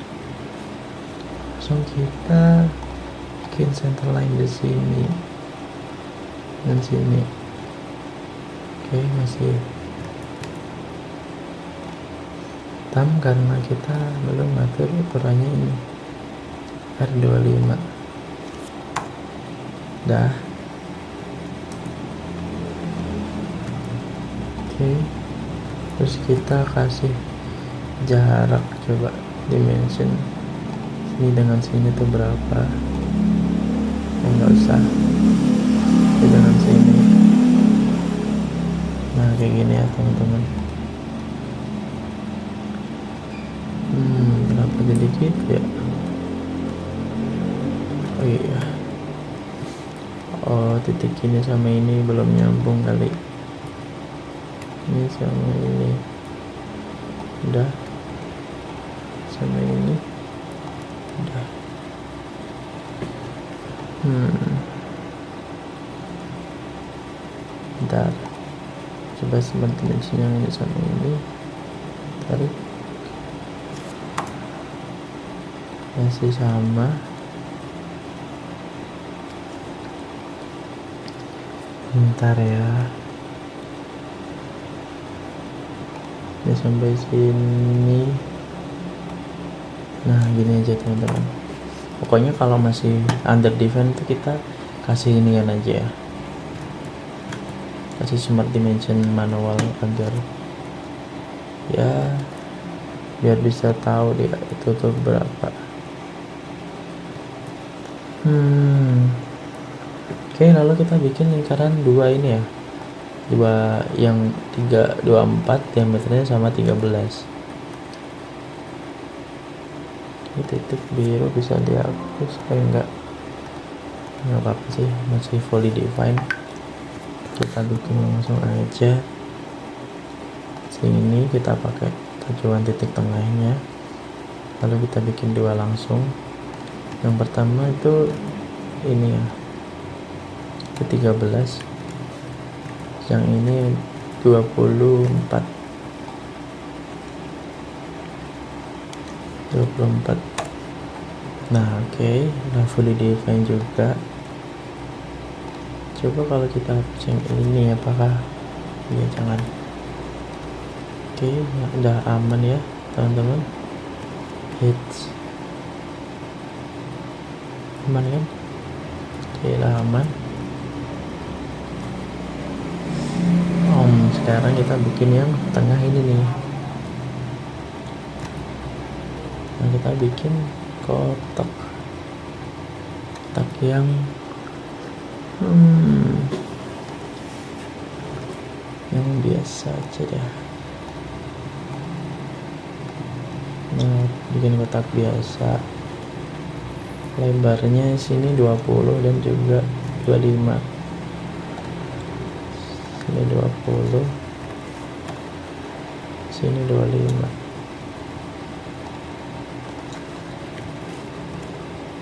Langsung kita bikin center line di sini dan sini. Oke, masih hitam karena kita belum ngatur ukurannya ini R25. Dah. Oke, terus kita kasih jarak, coba dimension ini dengan sini tuh berapa. Nggak usah, ini dengan sini. Nah kayak gini ya teman-teman. Kenapa jadi gitu ya? Oh iya, oh titik ini sama ini belum nyambung kali. Ini sama ini udah, sama ini udah. Bentar, coba smart dimension yang ini sama ini tarik, masih sama. Bentar ya, ini sampai sini. Nah gini aja teman-teman, pokoknya kalau masih under defend itu kita kasih ini kan aja ya, kasih smart dimension manual agar ya biar bisa tahu dia itu tuh berapa. Oke, lalu kita bikin lingkaran dua ini ya, dua yang 324 diameternya sama 13. Ini titik biru bisa dihapus supaya nggak apa-apa sih, masih fully defined. Kita bikin langsung aja sini, kita pakai tujuan titik tengahnya, lalu kita bikin dua langsung. Yang pertama itu ini ya, ke 13, yang ini 24. 24. Nah oke, udah fully define juga. Coba kalau kita hapus yang ini, apakah ya jangan. Oke, udah aman ya teman-teman. Hits aman kan? Oke, udah aman. Sekarang kita bikin yang tengah ini nih. Nah kita bikin kotak yang yang biasa aja deh. Nah bikin kotak biasa, lebarnya sini 20 dan juga 25. Sini 20, sini 25.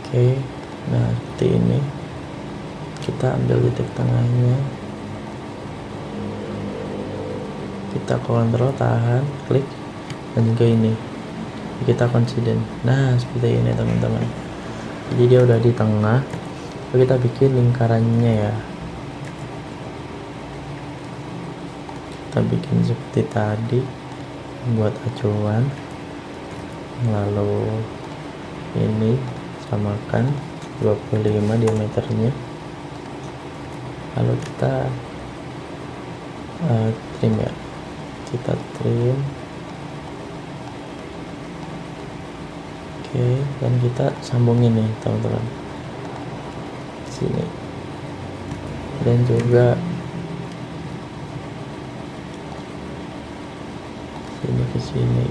Oke, nah seperti ini. Kita ambil titik tengahnya, kita kontrol, tahan, klik, dan juga ini kita coincident. Nah seperti ini teman-teman, jadi dia udah di tengah. Kita bikin lingkarannya ya, kita bikin seperti tadi, buat acuan, lalu ini samakan 25 diameternya, lalu kita trim ya, kita trim. Oke, dan kita sambungin nih teman-teman sini, dan juga sini ke sini,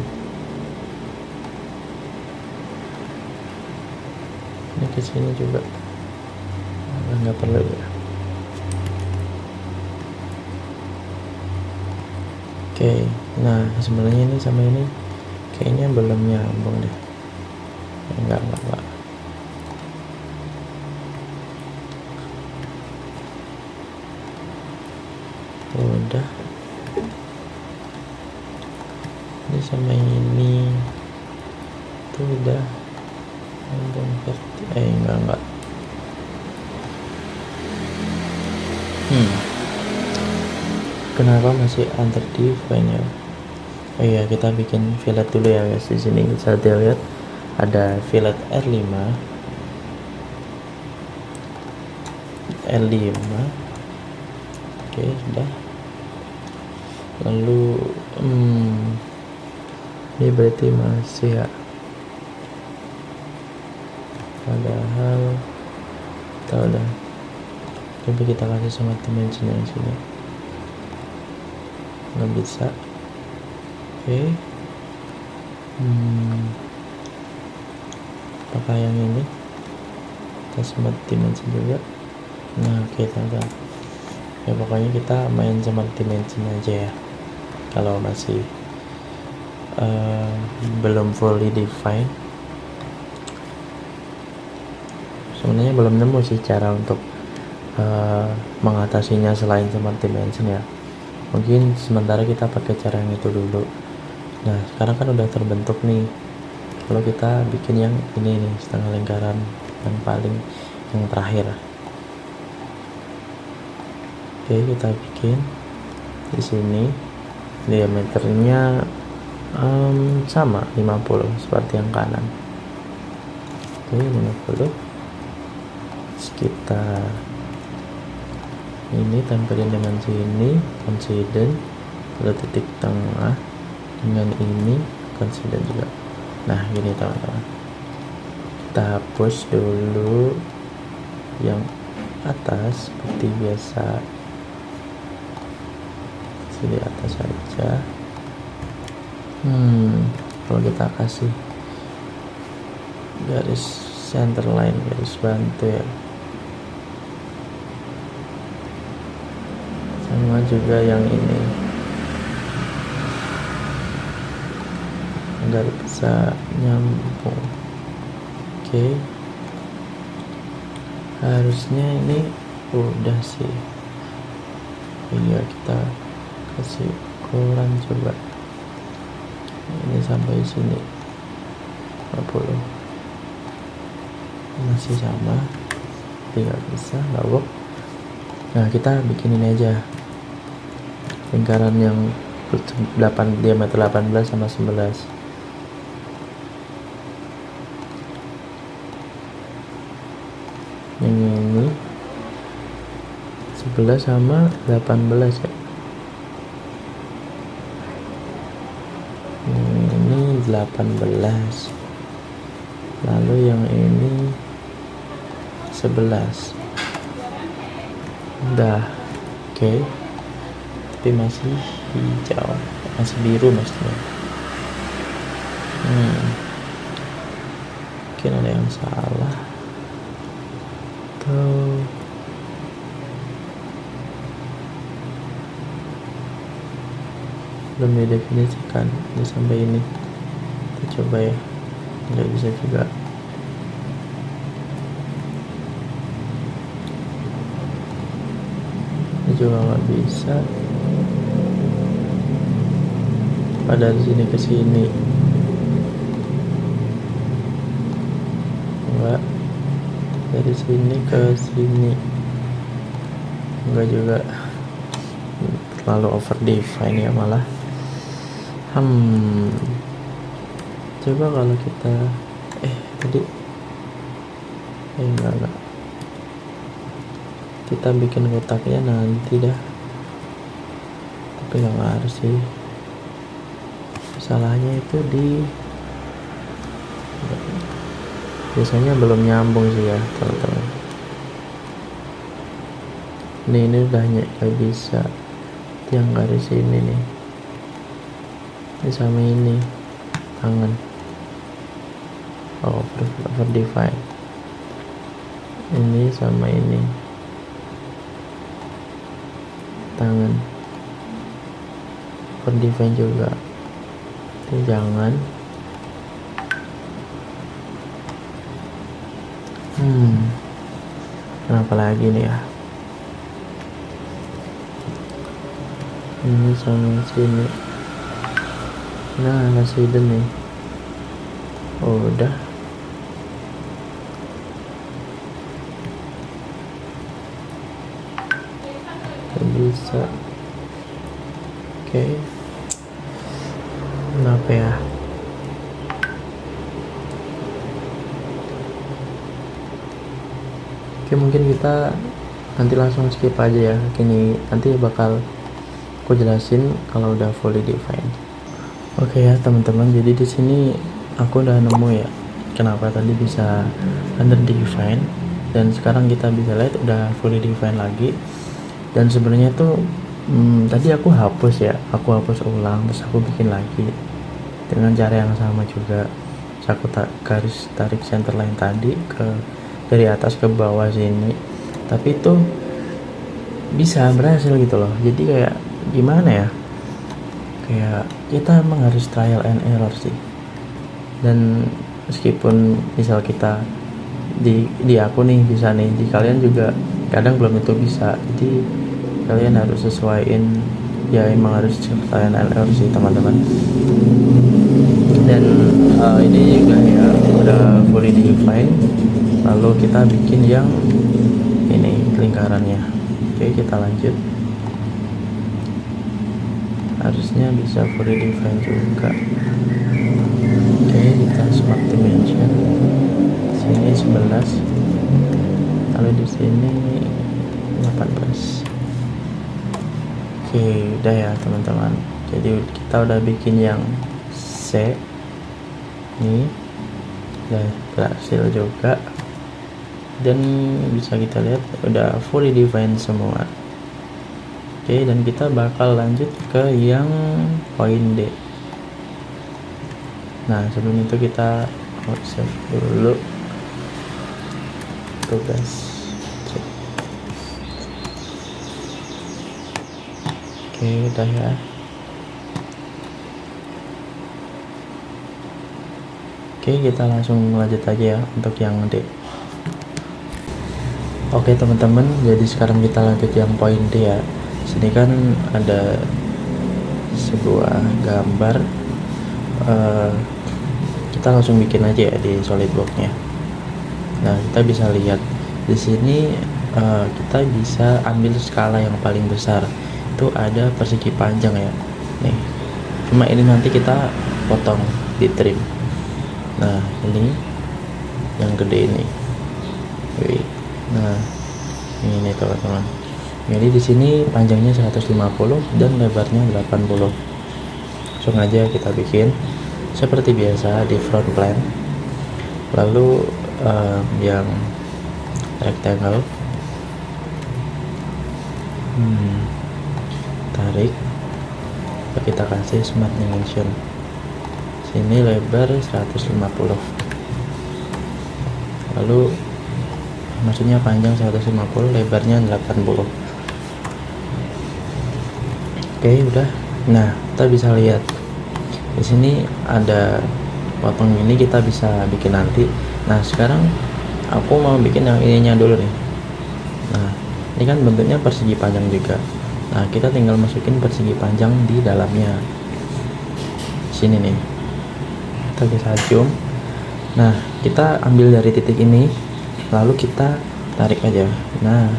ini ke sini juga. Nggak perlu ya. Oke, nah sebenarnya ini sama ini kayaknya belum nyambung deh. Enggak. Udah. Ini sama ini tuh udah nyambung. Enggak. Kenapa masih under define ya? Oh iya, kita bikin fillet dulu ya guys. Di sini bisa dilihat ada fillet R5, L5. Oke, sudah. Lalu ini berarti masih ya, padahal kita udah. Coba kita kasih sama dimensinya di sini. Nggak bisa. Oke. Apakah yang ini kita smart dimensi juga? Nah oke teman-teman, ya pokoknya kita main smart dimensi aja ya kalau masih belum fully define. Sebenarnya belum nemu sih cara untuk mengatasinya selain smart dimension ya. Mungkin sementara kita pakai cara yang itu dulu. Nah sekarang kan udah terbentuk nih, kalau kita bikin yang ini nih, setengah lingkaran yang paling yang terakhir. Oke, kita bikin di sini diameternya sama 50 seperti yang kanan. Oke, 50. Kita ini tempelin dengan sini, coincident, lalu titik tengah dengan ini coincident juga. Nah gini teman-teman, kita hapus dulu yang atas seperti biasa, di atas saja. Kalau kita kasih garis center line, garis bantu ya, sama juga yang ini agar bisa nyambung. Oke, harusnya ini udah sih. Iya, kita kasih ukuran coba ini sampai sini. 20 masih sama, tidak bisa, nggak work. Nah, kita bikin ini aja, lingkaran yang diameter 18 sama 11. Yang ini 11 sama 18 ya. Yang ini 18. Lalu yang ini 11. Udah. Oke. Tapi masih hijau, masih biru maksudnya. Mungkin ada yang salah atau belum didefinisikan. Udah sampai ini, kita coba ya. Nggak bisa juga. Ini juga nggak bisa. Pada sini ke sini enggak, dari sini ke sini enggak juga, terlalu over define ya malah. Coba kalau kita tadi enggak, kita bikin kotaknya nanti dah, tapi nggak harus sih. Salahnya itu biasanya belum nyambung sih ya teman-teman. Ini udah nggak bisa yang garis ini nih, ini sama ini tangan over define, ini sama ini tangan over define juga. Ini jangan. Kenapa lagi nih ya? Ini sama sini. Nah, masih hidden nih. Udah. Gak bisa. Oke. Kenapa ya? Oke, mungkin kita nanti langsung skip aja ya. Kini nanti bakal aku jelasin kalau udah fully defined. Oke ya teman-teman, jadi di sini aku udah nemu ya kenapa tadi bisa under define, dan sekarang kita bisa lihat udah fully define lagi. Dan sebenarnya tuh tadi aku hapus ulang, terus aku bikin lagi dengan cara yang sama juga. Terus aku garis tarik center line tadi dari atas ke bawah sini, tapi itu bisa berhasil gitu loh. Jadi kayak gimana ya, kayak kita emang harus trial and error sih. Dan meskipun misal kita di aku nih bisa nih, di kalian juga kadang belum tentu bisa. Jadi kalian harus sesuaiin ya, emang harus trial and error sih teman-teman. Dan ini juga ya udah fully defined. Lalu kita bikin yang ini lingkarannya. Oke, kita lanjut. Harusnya bisa fully define juga. Oke, kita smart dimension. Sini 11. Lalu di sini 18. Oke, udah ya teman-teman. Jadi kita udah bikin yang C. Ini udah berhasil juga. Dan bisa kita lihat udah fully defined semua. Oke, dan kita bakal lanjut ke yang poin D. Nah, sebelum itu kita save dulu tugas. Oke, udah ya. Oke, kita langsung lanjut aja ya untuk yang D. Oke teman-teman, jadi sekarang kita lanjut yang poin D ya. Sini kan ada sebuah gambar kita langsung bikin aja ya di SolidWorks-nya. Nah, kita bisa lihat di sini kita bisa ambil skala yang paling besar. Itu ada persegi panjang ya. Nih. Cuma ini nanti kita potong di trim. Nah, ini yang gede ini. Nah, ini teman-teman. Jadi di sini panjangnya 150 dan lebarnya 80. Langsung aja kita bikin seperti biasa di front plane. Lalu yang rectangle, tarik, kita kasih smart dimension. Sini lebar 150. Lalu maksudnya panjang 150, lebarnya 80. Oke, udah. Nah, kita bisa lihat di sini ada potong ini, kita bisa bikin nanti. Nah, sekarang aku mau bikin yang ininya dulu nih. Nah, ini kan bentuknya persegi panjang juga. Nah, kita tinggal masukin persegi panjang di dalamnya. Sini nih. Kita bisa zoom. Nah, kita ambil dari titik ini, lalu kita tarik aja. Nah,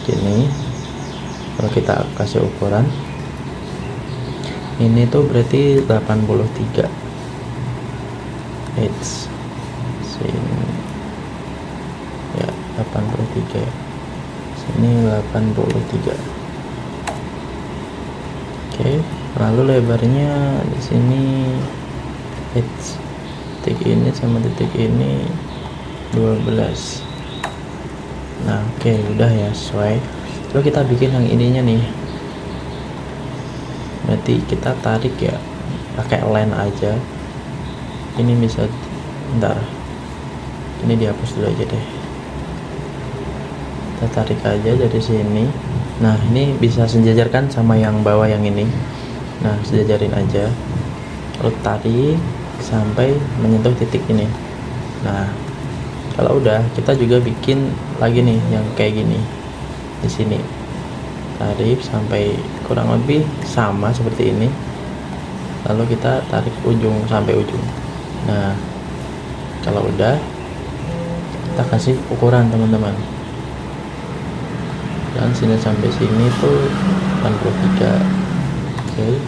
gini. Kalau kita kasih ukuran, ini tuh berarti 83. Sini ya 83 ya. Sini 83. Oke, lalu lebarnya di sini titik ini sama titik ini 12. Nah, oke, udah ya, sesuai. Lalu kita bikin yang ininya nih. Berarti kita tarik ya, pakai line aja. Ini bisa, bentar, ini dihapus dulu aja deh. Kita tarik aja dari sini. Nah, ini bisa sejajarkan sama yang bawah yang ini. Nah, sejajarin aja. Lalu tarik sampai menyentuh titik ini. Nah, kalau udah, kita juga bikin lagi nih yang kayak gini. Di sini tarik sampai kurang lebih sama seperti ini, lalu kita tarik ujung sampai ujung. Nah, kalau udah, kita kasih ukuran teman-teman, dan sini sampai sini tuh 83. Oke,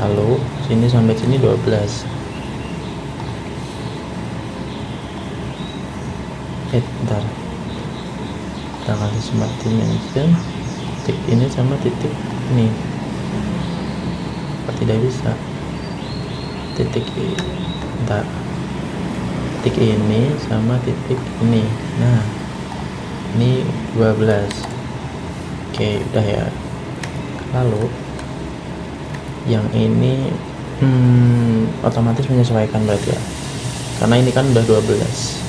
lalu sini sampai sini 12. Bentar, kita kasih smart dimension titik ini sama titik ini. Apa tidak bisa? Titik bentar, titik ini sama titik ini. Nah, ini 12. Oke, udah ya. Lalu yang ini otomatis menyesuaikan berarti ya, karena ini kan udah 12,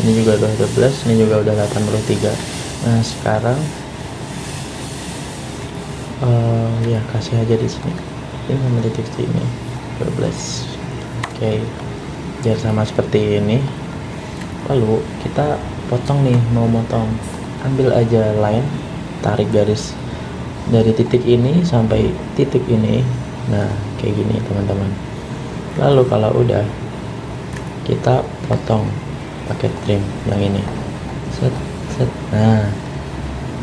ini juga udah 12, ini juga udah 83. Nah, sekarang ya kasih aja di sini. Ini sama titik sini 12. Oke, biar sama seperti ini. Lalu kita potong nih, mau motong, ambil aja line, tarik garis dari titik ini sampai titik ini. Nah, kayak gini teman-teman. Lalu kalau udah, kita potong pakai trim yang ini. Set. Nah,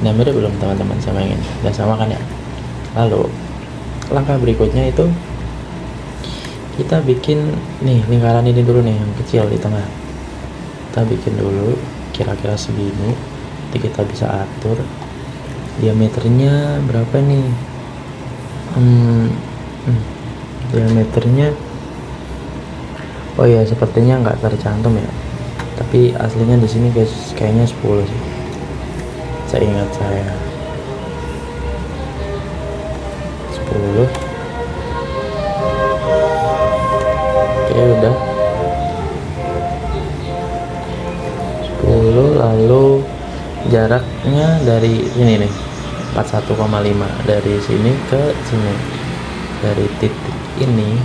udah mirip belum teman-teman sama yang ini? Udah sama kan ya? Lalu langkah berikutnya itu kita bikin nih lingkaran ini dulu nih, yang kecil di tengah. Kita bikin dulu kira-kira segini. Nanti kita bisa atur diameternya berapa nih. Diameternya, oh ya, sepertinya nggak tercantum ya, tapi aslinya di sini guys kayaknya 10 sih, seingat saya 10. Oke, udah 10. Lalu jaraknya dari ini nih 41,5 dari sini ke sini, dari titik ini,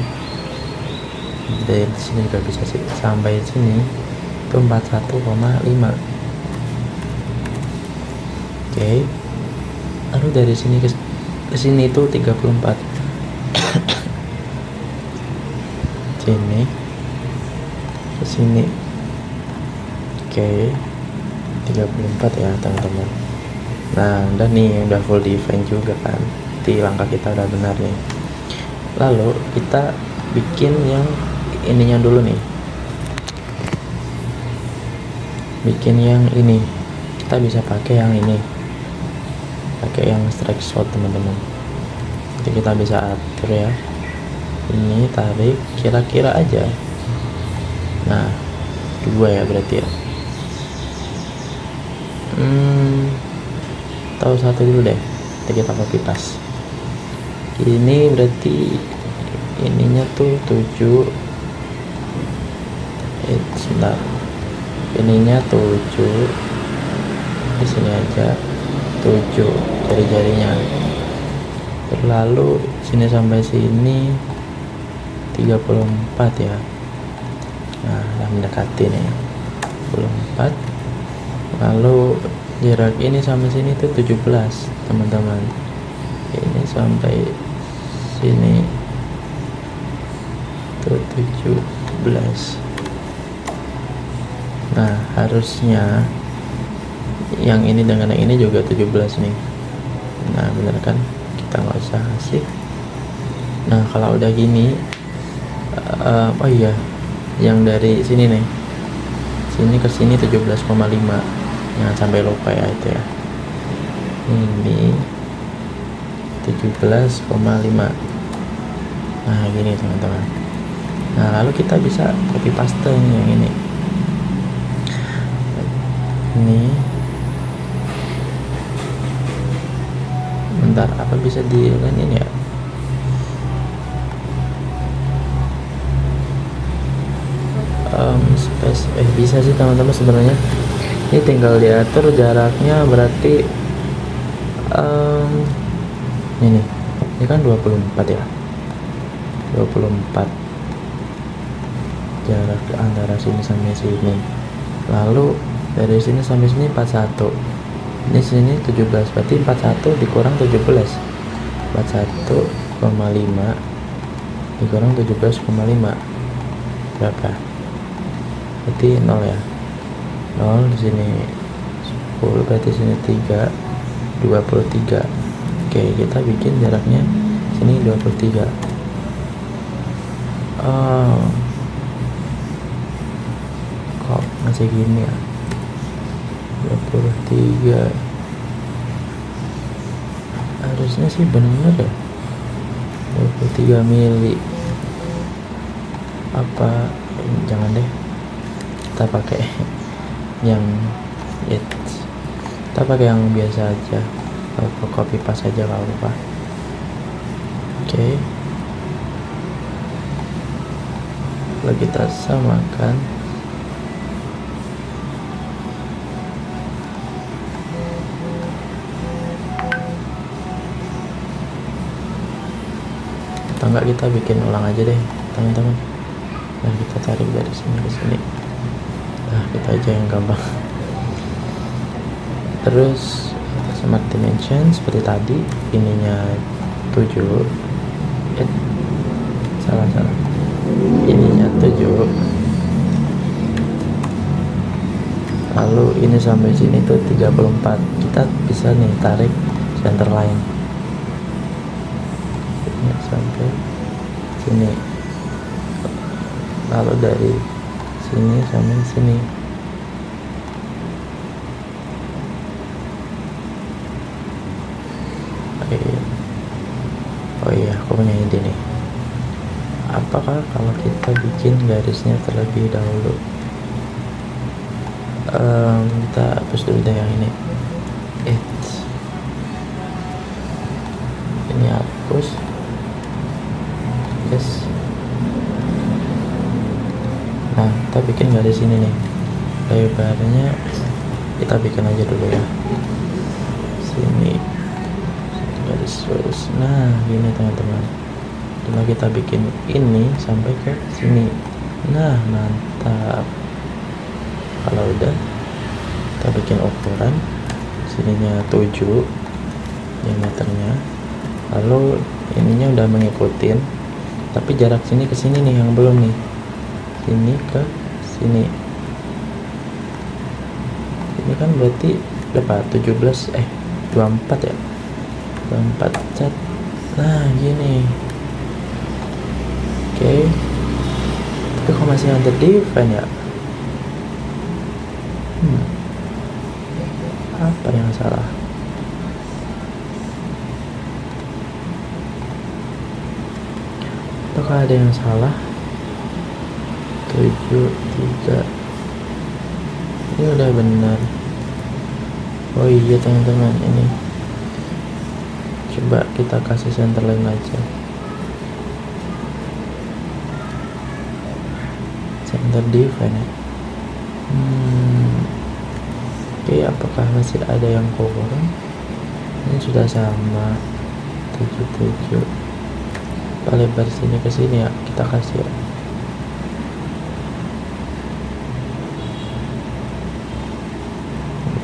dari sini juga bisa sih, sampai sini itu 41,5. Oke, lalu dari sini ke sini itu 34. sini ke sini. Oke, 34 ya teman-teman. Nah udah nih, udah full define juga kan, jadi langkah kita udah benar nih. Lalu kita bikin yang ininya dulu nih, bikin yang ini. Kita bisa pakai yang ini, pakai yang strike shot teman-teman. Jadi kita bisa atur ya, ini tarik kira-kira aja. Nah 2 ya berarti ya. Tahu 1 dulu deh, nanti kita copy paste. Ini berarti ininya tuh 7. Sebentar, ininya 7, di sini aja 7 jari-jarinya. Lalu sini sampai sini 34 ya. Nah udah mendekati nih 34. Lalu jarak ini sampai sini tuh 17 teman-teman. Ini sampai sini tuh 17. Nah harusnya yang ini dengan yang ini juga 17 nih. Nah bener kan, kita nggak usah asik. Nah kalau udah gini, oh iya, yang dari sini nih, sini ke sini 17,5. Jangan sampai lupa ya itu ya. Ini 17,5. Nah gini teman-teman. Nah lalu kita bisa copy paste yang ini. Ini bentar, apa bisa dilanin ya? Space bisa sih teman-teman sebenarnya. Ini tinggal diatur jaraknya, berarti ini kan 24 ya, 24 jarak antara sini sampai sini. Lalu dari sini sampai sini 41, ini sini 17, berarti 41 dikurang 17, 41,5 dikurang 17,5 berapa? Berarti 0 ya, 0 di sini 10, berarti sini 3, 23. Oke, kita bikin jaraknya sini 23. Kok masih gini ya? 23 harusnya sih bener ya, 23 mili. Apa jangan deh, kita pakai yang kita pakai yang biasa aja, atau copy paste aja kalau lupa. Oke, lalu kita samakan. Atau enggak kita bikin ulang aja deh teman-teman. Nah kita tarik dari sini ke sini. Nah kita aja yang gampang. Terus smart dimension seperti tadi, ininya 7, salah ininya 7, lalu ini sampai sini tuh 34. Kita bisa nih tarik center line ini sampai sini, lalu dari sini sampai sini. Oh iya, aku punya ide nih. Apakah kalau kita bikin garisnya terlebih dahulu, kita hapus dulu deh yang ini. Ini hapus. Yes. Nah kita bikin garis ini nih, lebarnya kita bikin aja dulu ya, sini garis lurus. Nah gini teman-teman, coba kita bikin ini sampai ke sini. Nah mantap. Kalau udah, kita bikin ukuran sininya 7 diameternya, lalu ininya udah mengikutin tapi jarak sini ke sini nih yang belum nih, sini ke sini. Ini kan berarti berapa? 17 24 ya, 24 cat. Nah gini. Oke. Tapi kok masih under defend ya? Apa yang salah? Apakah ada yang salah? 7, 3. Ini udah benar. Oh iya teman-teman, ini coba kita kasih center line aja. Center defense ya. Oke, apakah masih ada yang kurang? Ini sudah sama 77. Lebar sini ke sini ya, kita kasih ya.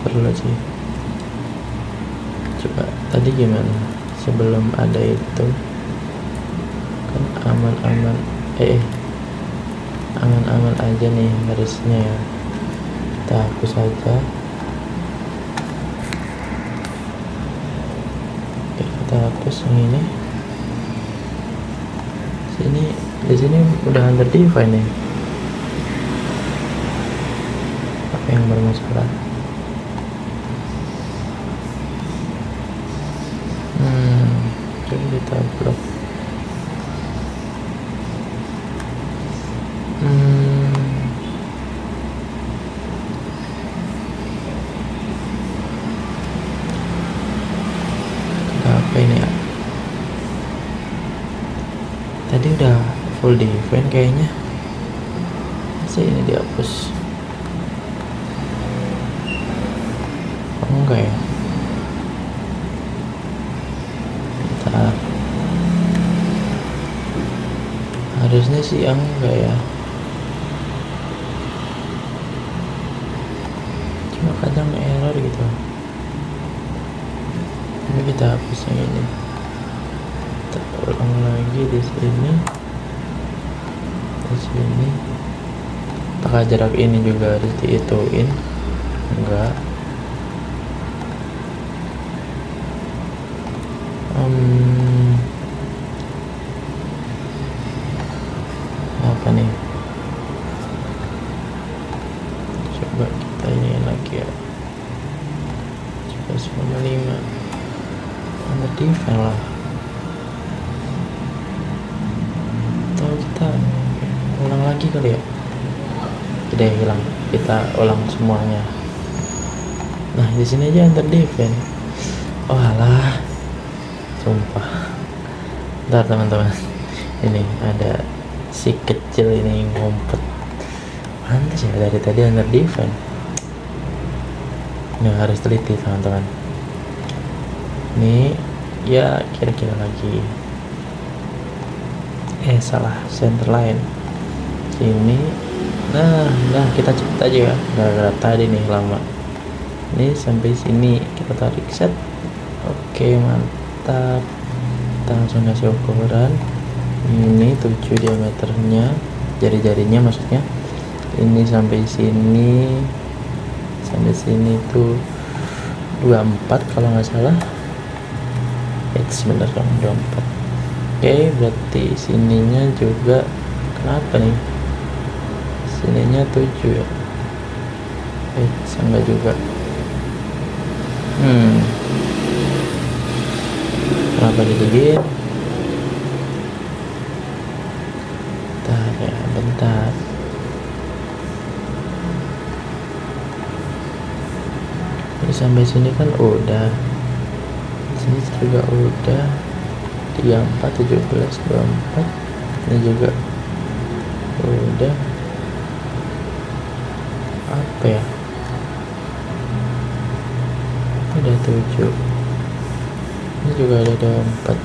Perlu sih. Coba tadi gimana? Sebelum ada itu kan aman-aman aman-aman aja nih garisnya ya. Kita hapus aja. Oke, kita hapus yang ini. Di sini udah under define nih. Apa yang bermasalah? Coba kita blok. Apa ini ya? Tadi udah full defense kayaknya. Masa ini dihapus? Oh, enggak ya? Bentar. Harusnya sih enggak ya. Cuma kadang error gitu. Ini kita hapus yang ini. Kita ulang lagi di sini. Di sini. Apakah jarak ini juga harus dihitungin? Enggak. Apa nih? Coba kita ini lagi ya. Coba 95. Under defense lah. Atau kita ulang lagi kali ya? Udah hilang. Kita ulang semuanya. Nah di sini aja under defense. Oh alah. Sumpah. Bentar teman-teman. Ini ada si kecil ini ngumpet. Pantes ya dari tadi under defense. Ini harus teliti teman-teman. Ini ya kira-kira lagi. Salah center line. Sini. Nah kita cepet aja ya. Gara-gara tadi nih lama. Ini sampai sini kita tarik set. Oke mantap. Kita langsung kasih ukuran. Ini 7 diameternya, jari-jarinya maksudnya. Ini sampai sini tuh 24 kalau nggak salah. Sebentar dong, 24. Oke, berarti sininya juga kenapa nih? Sininya 7 ya. Enggak juga. Kenapa jadi gini? Bentar. Ini sampai sini kan udah. Sini juga udah. 34, 17, 24. Ini juga udah. Apa ya? Udah 7. Ini juga ada 24.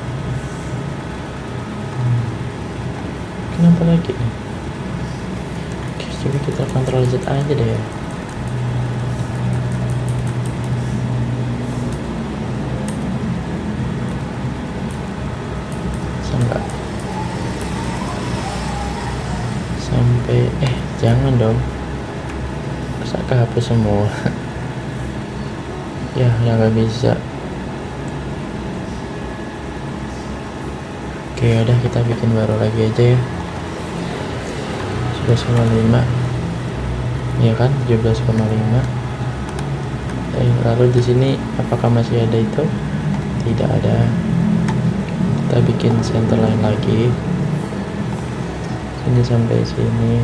Kenapa lagi? Oke, coba kita Ctrl Z aja deh ya. Enggak. Jangan dong, masa kehapus semua. Ya nggak bisa. Udah kita bikin baru lagi aja ya. 17,5 ya kan, 17,5. Lalu di sini apakah masih ada itu? Tidak ada. Kita bikin center line lagi, sini sampai sini.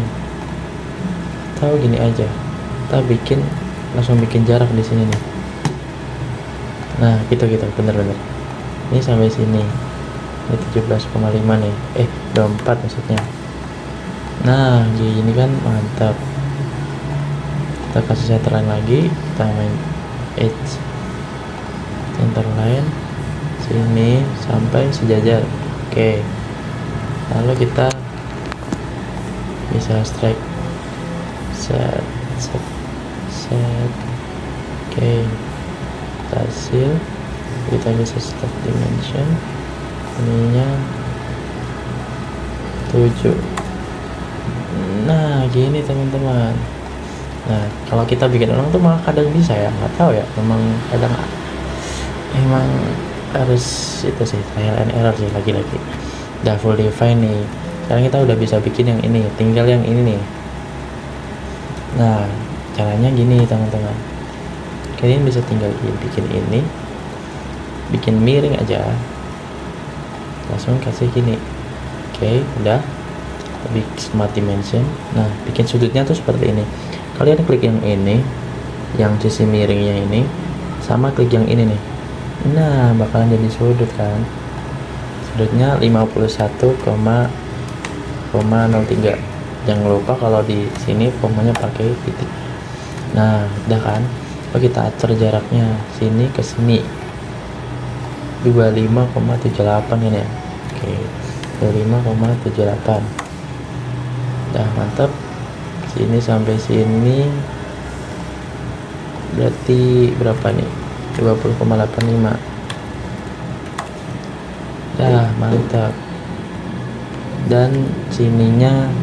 Tahu gini aja, kita langsung bikin jarak di sini nih. Nah gitu bener-bener. Ini sampai sini, ini 17,5 nih, 24 maksudnya. Nah gini kan mantap. Kita kasih center line lagi, kita main edge center line sini sampai sejajar. Lalu kita bisa strike set. Hasil kita bisa stop dimension, ininya 7. Nah gini teman-teman. Nah kalau kita bikin ulang tuh malah kadang bisa ya, nggak tahu ya, memang kadang emang harus itu sih, trial and error sih. Lagi-lagi udah full define nih, sekarang kita udah bisa bikin yang ini, tinggal yang ini nih. Nah caranya gini teman-teman, kalian bisa tinggal bikin ini, bikin miring aja, langsung kasih gini. Udah lebih smart dimension. Nah bikin sudutnya tuh seperti ini. Kalian klik yang ini, yang sisi miringnya ini, sama klik yang ini nih. Nah bakalan jadi sudut kan, sudutnya 51,03. Jangan lupa kalau di sini komanya pakai titik. Nah udah kan, kita atur jaraknya sini ke sini 25,78 ini ya. 25,78. Udah mantap. Sini sampai sini berarti berapa nih, 20,85. Dah mantap. Dan sininya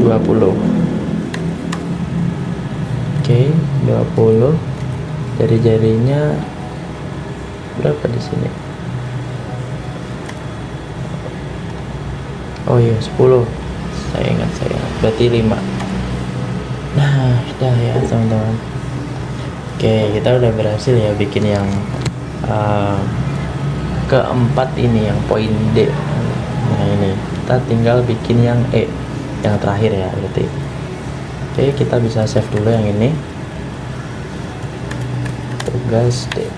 20. 20. Jari-jarinya berapa di sini? Oh iya 10. Saya ingat berarti 5. Nah udah ya teman-teman. Kita udah berhasil ya bikin yang keempat ini, yang poin D. Nah ini kita tinggal bikin yang E, yang terakhir ya berarti. Kita bisa save dulu yang ini, tugas D.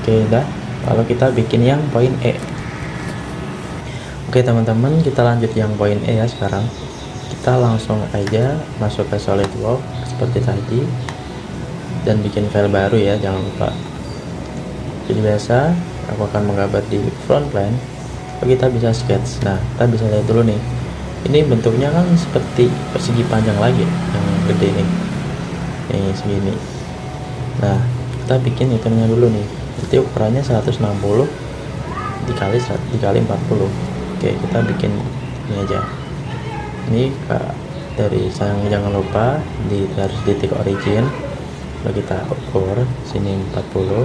Udah, kalau kita bikin yang poin E. Teman-teman, kita lanjut yang poin E ya. Sekarang kita langsung aja masuk ke SolidWorks seperti tadi dan bikin file baru ya, jangan lupa. Jadi biasa aku akan menggambar di front plane. Kita bisa sketch. Nah kita bisa lihat dulu nih, ini bentuknya kan seperti persegi panjang lagi yang gede nih, ini segini. Nah kita bikin hitungnya dulu nih, berarti ukurannya 160 dikali 40. Kita bikin ini aja. Ini dari jangan lupa harus di titik origin. Lalu kita ukur sini 40,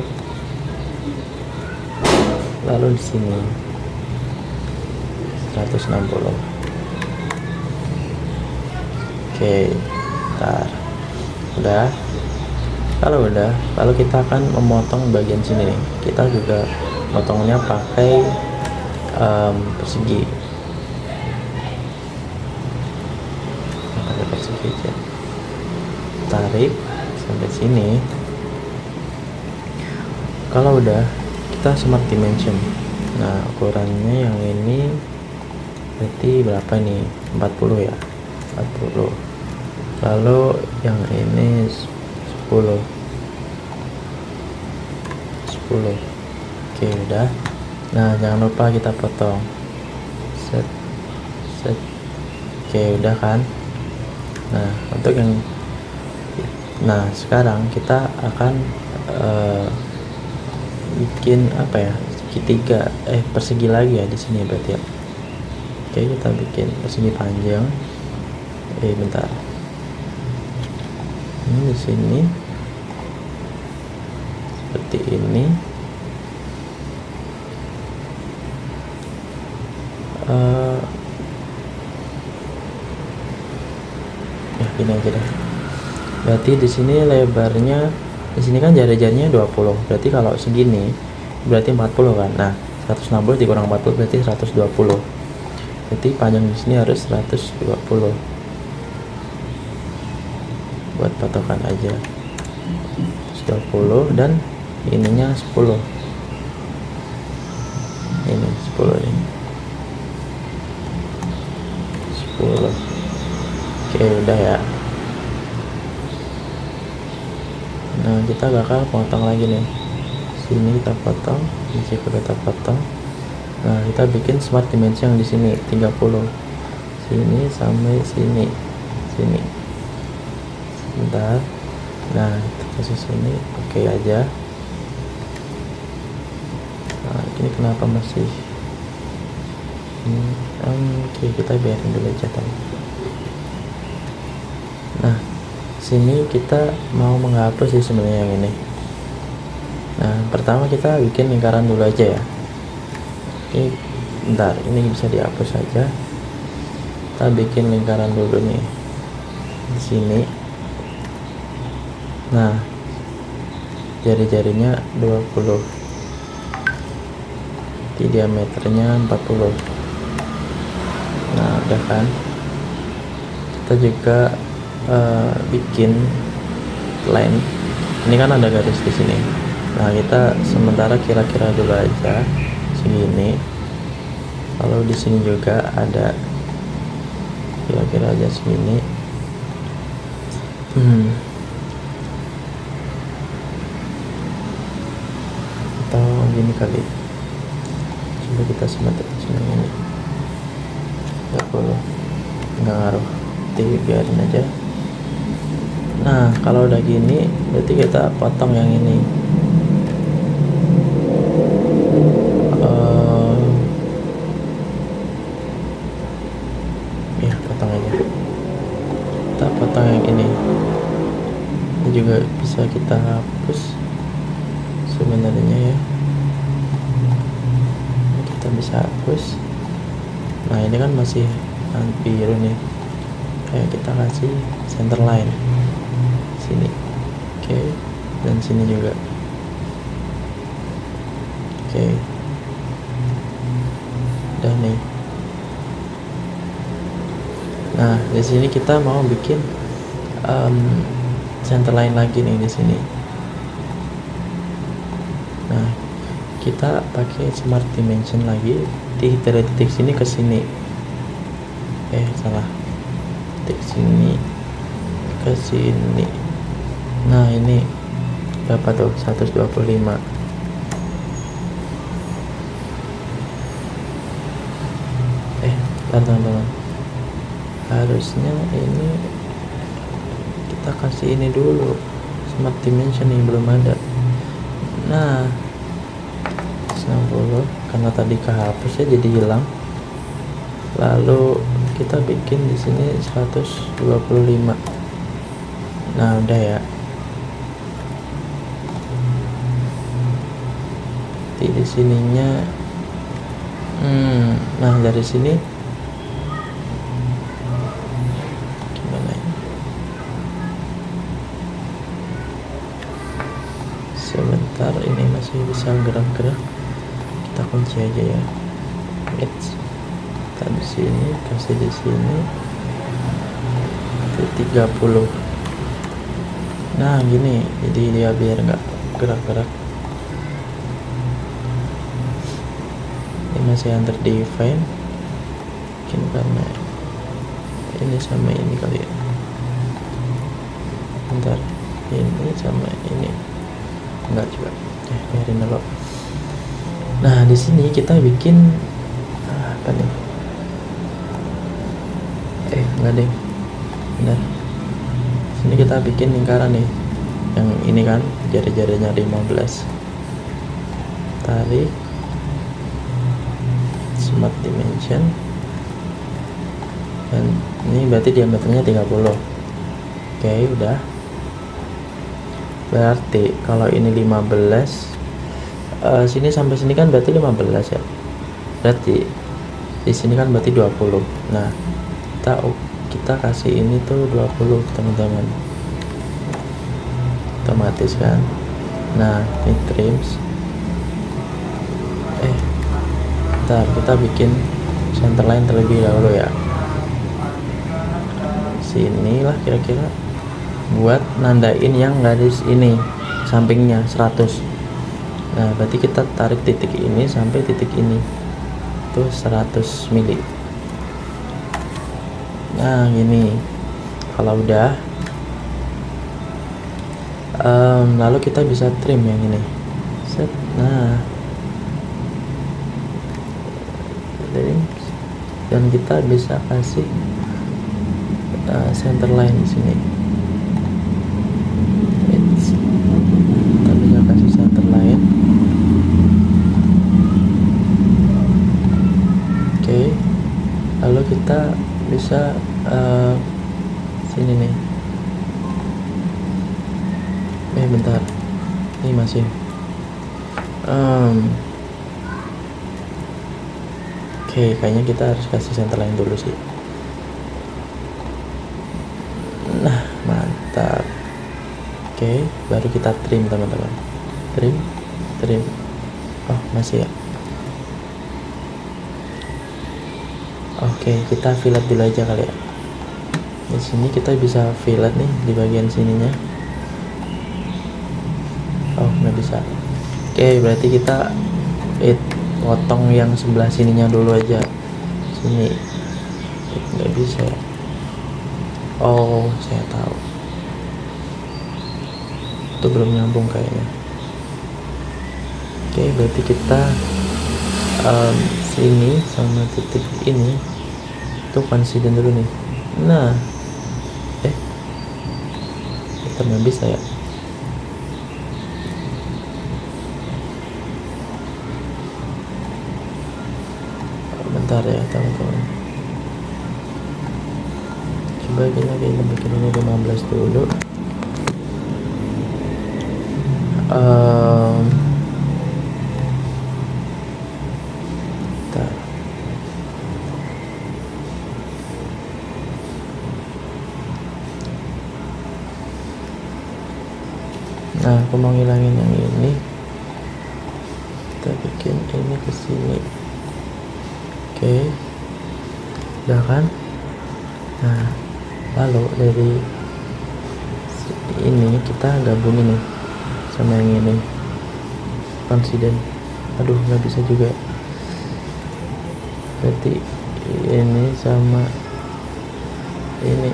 lalu di sini 160. Ntar udah. Kalau udah, lalu kita akan memotong bagian sini nih. Kita juga potongnya pakai persegi. Tarik sampai sini. Kalau udah, kita smart dimension. Nah ukurannya yang ini berarti berapa nih, 40 ya, 40. Lalu yang ini 10. Udah. Nah jangan lupa kita potong set. Udah kan. Nah untuk yang sekarang kita akan bikin apa ya, segitiga persegi lagi ya di sini berarti ya. Oke, kita bikin persegi panjang. Bentar. Ini di sini seperti ini. Ya gini aja deh. Berarti di sini lebarnya, di sini kan jari-jarinya 20. Berarti kalau segini berarti 40 kan. Nah, 160 dikurang 40 berarti 120. Berarti panjang di sini harus 120. Buat patokan aja. 120 dan ininya 10. Ini 10 nih. 10. Oke, udah ya. Nah, kita bakal potong lagi nih. Sini kita potong, di sini kita potong. Nah, kita bikin smart dimensi yang di sini 30. Sini sampai sini. Sini. Bentar. Nah, kita kasih sini, oke aja. Nah, ini kenapa masih oke, kita biarin dulu aja tadi. Nah, sini kita mau menghapus sih sebenarnya yang ini. Nah, pertama kita bikin lingkaran dulu aja ya. Oke, bentar, ini bisa dihapus saja. Kita bikin lingkaran dulu nih di sini. Nah, jari-jarinya 20, di diameternya 40. Nah, udah kan. Kita juga bikin line. Ini kan ada garis di sini. Nah, kita sementara kira-kira dulu aja segini. Kalau di sini juga ada kira-kira aja segini. Atau gini kali. Coba kita simetri sini ini. 30. Nggak ngaruh. Jadi biarin aja. Nah, kalau udah gini berarti kita potong yang ini. Ya, potong aja. Kita potong yang ini. Ini juga bisa kita hapus sebenarnya ya. Kita bisa hapus. Nah, ini kan masih biru nih. Kayak kita kasih center line sini. Oke, dan sini juga. Oke, udah nih. Nah, di sini kita mau bikin center line lagi nih di sini. Nah, kita pakai smart dimension lagi. Dari titik sini ke sini. Salah. Titik sini ke sini. Nah, ini berapa tuh? 125. Teman-teman, harusnya ini kita kasih ini dulu, smart dimension yang belum ada. Nah, 60 karena tadi kehapus ya, jadi hilang. Lalu kita bikin di sini 125. Nah, udah ya. Di sininya nah, dari sini gimana ini? Sebentar, ini masih bisa gerak-gerak. Kita kunci aja ya. Kita di sini, kasih di sini 30. Nah, gini, jadi dia biar nggak gerak-gerak. Ini masih under define, mungkin karena ini sama ini kali ya. Bentar, ini sama ini enggak juga. Biarin dulu. Nah, di sini kita bikin apa nih? Enggak deh. Benar. Sini kita bikin lingkaran nih. Yang ini kan jari-jarinya 15. Tarik. smart dimension, dan ini berarti diameternya 30. Oke, udah. Berarti kalau ini 15, sini sampai sini kan berarti 15 ya. Berarti di sini kan berarti 20. Nah, kita kasih ini tuh 20 teman-teman. Otomatis kan. Nah, ini trims. Bentar, kita bikin center line terlebih dahulu ya. Sinilah kira-kira buat nandain yang garis ini sampingnya 100. Nah, berarti kita tarik titik ini sampai titik ini tuh 100 mili. Nah, gini. Kalau udah lalu kita bisa trim yang ini. Set. Nah, dan kita bisa kasih center line di sini. Kita bisa kasih center line. Oke. Lalu kita bisa sini nih. Bentar. Ini masih Oke, kayaknya kita harus kasih center line dulu sih. Nah, mantap. Oke, baru kita trim teman-teman. Trim. Oh, masih ya. Oke, kita fillet dulu aja kali ya. Di sini kita bisa fillet nih di bagian sininya. Oh, nggak bisa. Oke, berarti kita potong yang sebelah sininya dulu aja. Sini nggak bisa. Oh, saya tahu, itu belum nyambung kayaknya. Oke, berarti kita sini sama titik ini itu coincident dulu nih. Nah, kita nggak bisa ya. Bentar ya teman-teman, coba kita bikin ini 15 dulu. Bentar. Nah, aku mau ngilangin yang ini, kita bikin ini ke sini. Oke, udah kan? Nah, lalu dari ini kita gabungin nih sama yang ini, coincident. Aduh, nggak bisa juga. Berarti ini sama ini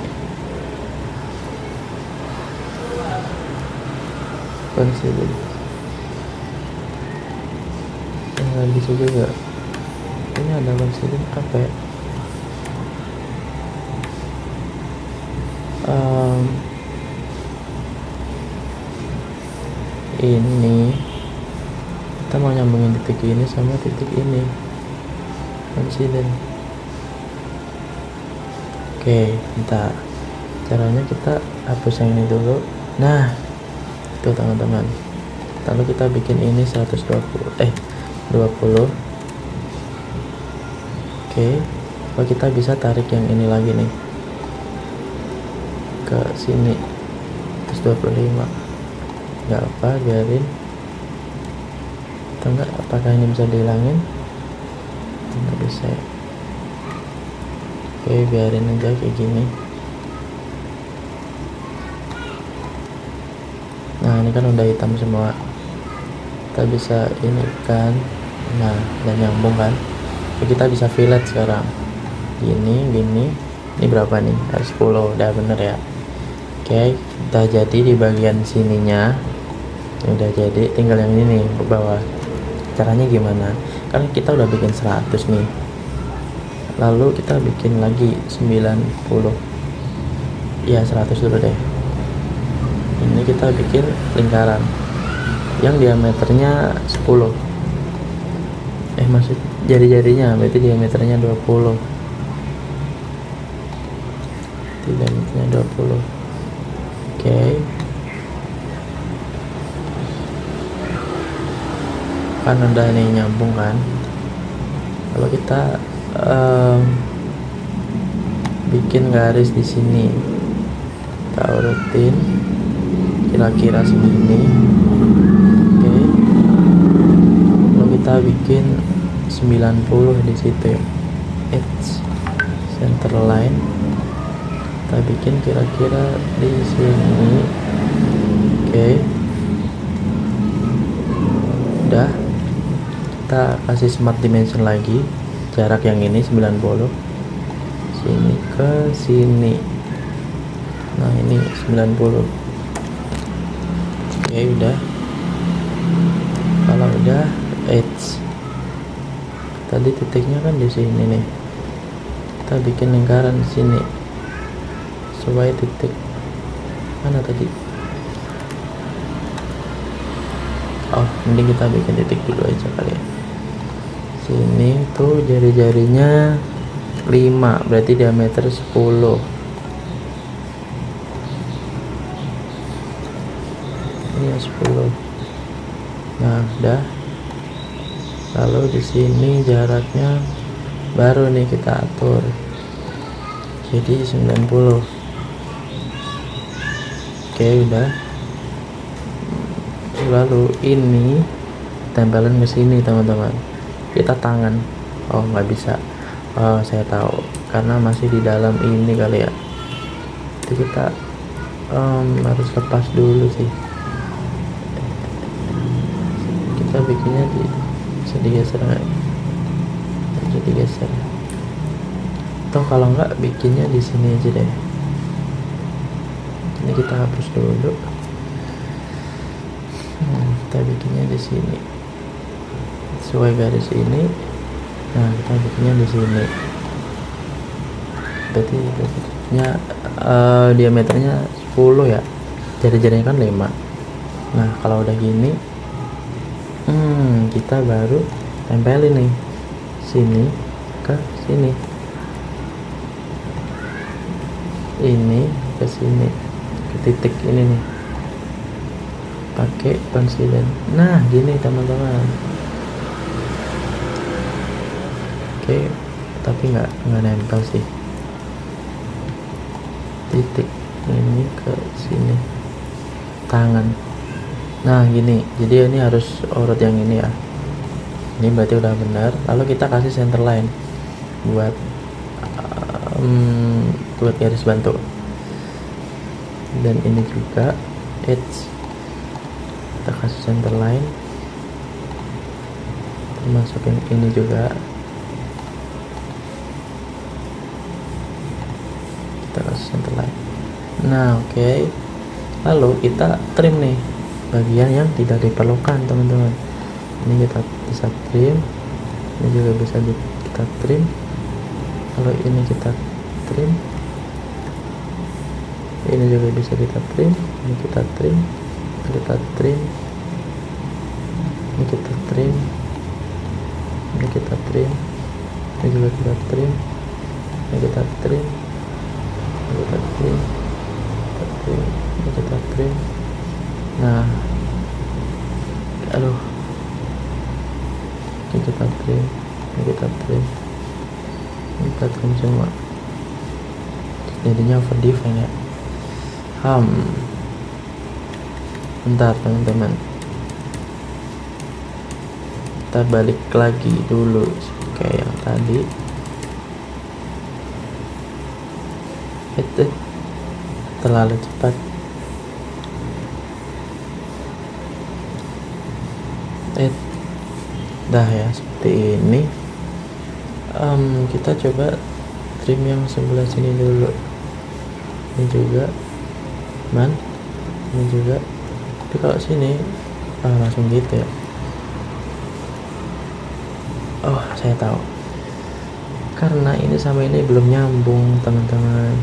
coincident. Nggak bisa juga. Ini ada coincident apa ya? Ini kita mau nyambungin titik ini sama titik ini, coincident. Oke, bentar. Caranya kita hapus yang ini dulu. Nah, itu teman-teman. Lalu kita bikin ini 20. Oke, kalau kita bisa tarik yang ini lagi nih ke sini 125. Nggak apa, biarin. Atau enggak, apakah ini bisa dihilangin? Nggak bisa ya. Oke, biarin aja kayak gini. Nah, ini kan udah hitam semua. Kita bisa ini kan. Nah, dan nyambung kan. Kita bisa fillet sekarang. Gini. Ini berapa nih? 10. Udah bener ya. Oke, udah jadi di bagian sininya. Udah jadi, tinggal yang ini nih ke bawah. Caranya gimana? Kan kita udah bikin 100 nih. Lalu kita bikin lagi 90. Ya, 100 dulu deh. Ini kita bikin lingkaran yang diameternya 10. maksud jari-jarinya, berarti diameternya 20. Diameternya 20. Oke. Kan udah nih nyambung kan. Kalau kita bikin garis di sini, kita urutin kira-kira segini. Oke. Kalau kita bikin 90 di situ ya, edge center line kita bikin kira-kira di sini. Oke, udah, kita kasih smart dimension lagi, jarak yang ini 90, sini ke sini. Nah ini 90. Oke, udah. Kalau udah, edge tadi titiknya kan di sini nih, kita bikin lingkaran di sini supaya titik mana tadi, mending kita bikin titik dulu aja kali ya. Sini tuh jari-jarinya 5, berarti diameter 10. Ini 10. Nah udah. Lalu di sini jaraknya baru nih kita atur jadi 90. Oke, udah. Lalu ini tempelin ke sini teman-teman, kita tangan. Nggak bisa. Saya tahu, karena masih di dalam ini kali ya, jadi kita harus lepas dulu sih. Kita bikinnya bisa digeser nggak? Bisa digeser. Atau kalau nggak, bikinnya di sini aja deh. Ini kita hapus dulu. Kita bikinnya di sini sesuai garis ini. Nah kita bikinnya di sini, berarti diameternya 10 ya, jari-jarinya kan 5. Nah kalau udah gini, kita baru tempelin nih sini ke sini, ini ke sini, ke titik ini nih, pakai concealer. Nah gini teman-teman. Oke, tapi nggak nempel sih, titik ini ke sini, tangan. Nah gini, jadi ini harus urut yang ini ya, ini berarti udah benar. Lalu kita kasih center line buat garis bantu, dan ini juga edge kita kasih center line, termasuk yang ini juga kita kasih center line. Nah oke. Lalu kita trim nih bagian yang tidak diperlukan teman-teman. Ini kita bisa trim, ini juga bisa kita trim. Kalau ini kita trim, ini juga bisa kita trim, ini kita trim, kita trim, ini kita trim, ini kita trim, ini juga kita trim, ini kita trim, ini kita trim, ini kita trim. Nah aduh, ini kita trim, ini kita trim, ini kita trim semua, jadinya over define ya. Bentar teman-teman, kita balik lagi dulu kayak yang tadi. Itu terlalu cepat. Dah ya, seperti ini. Kita coba trim yang sebelah sini dulu. Ini juga ini juga. Tapi kalau sini langsung gitu ya. Saya tahu, karena ini sama ini belum nyambung teman-teman.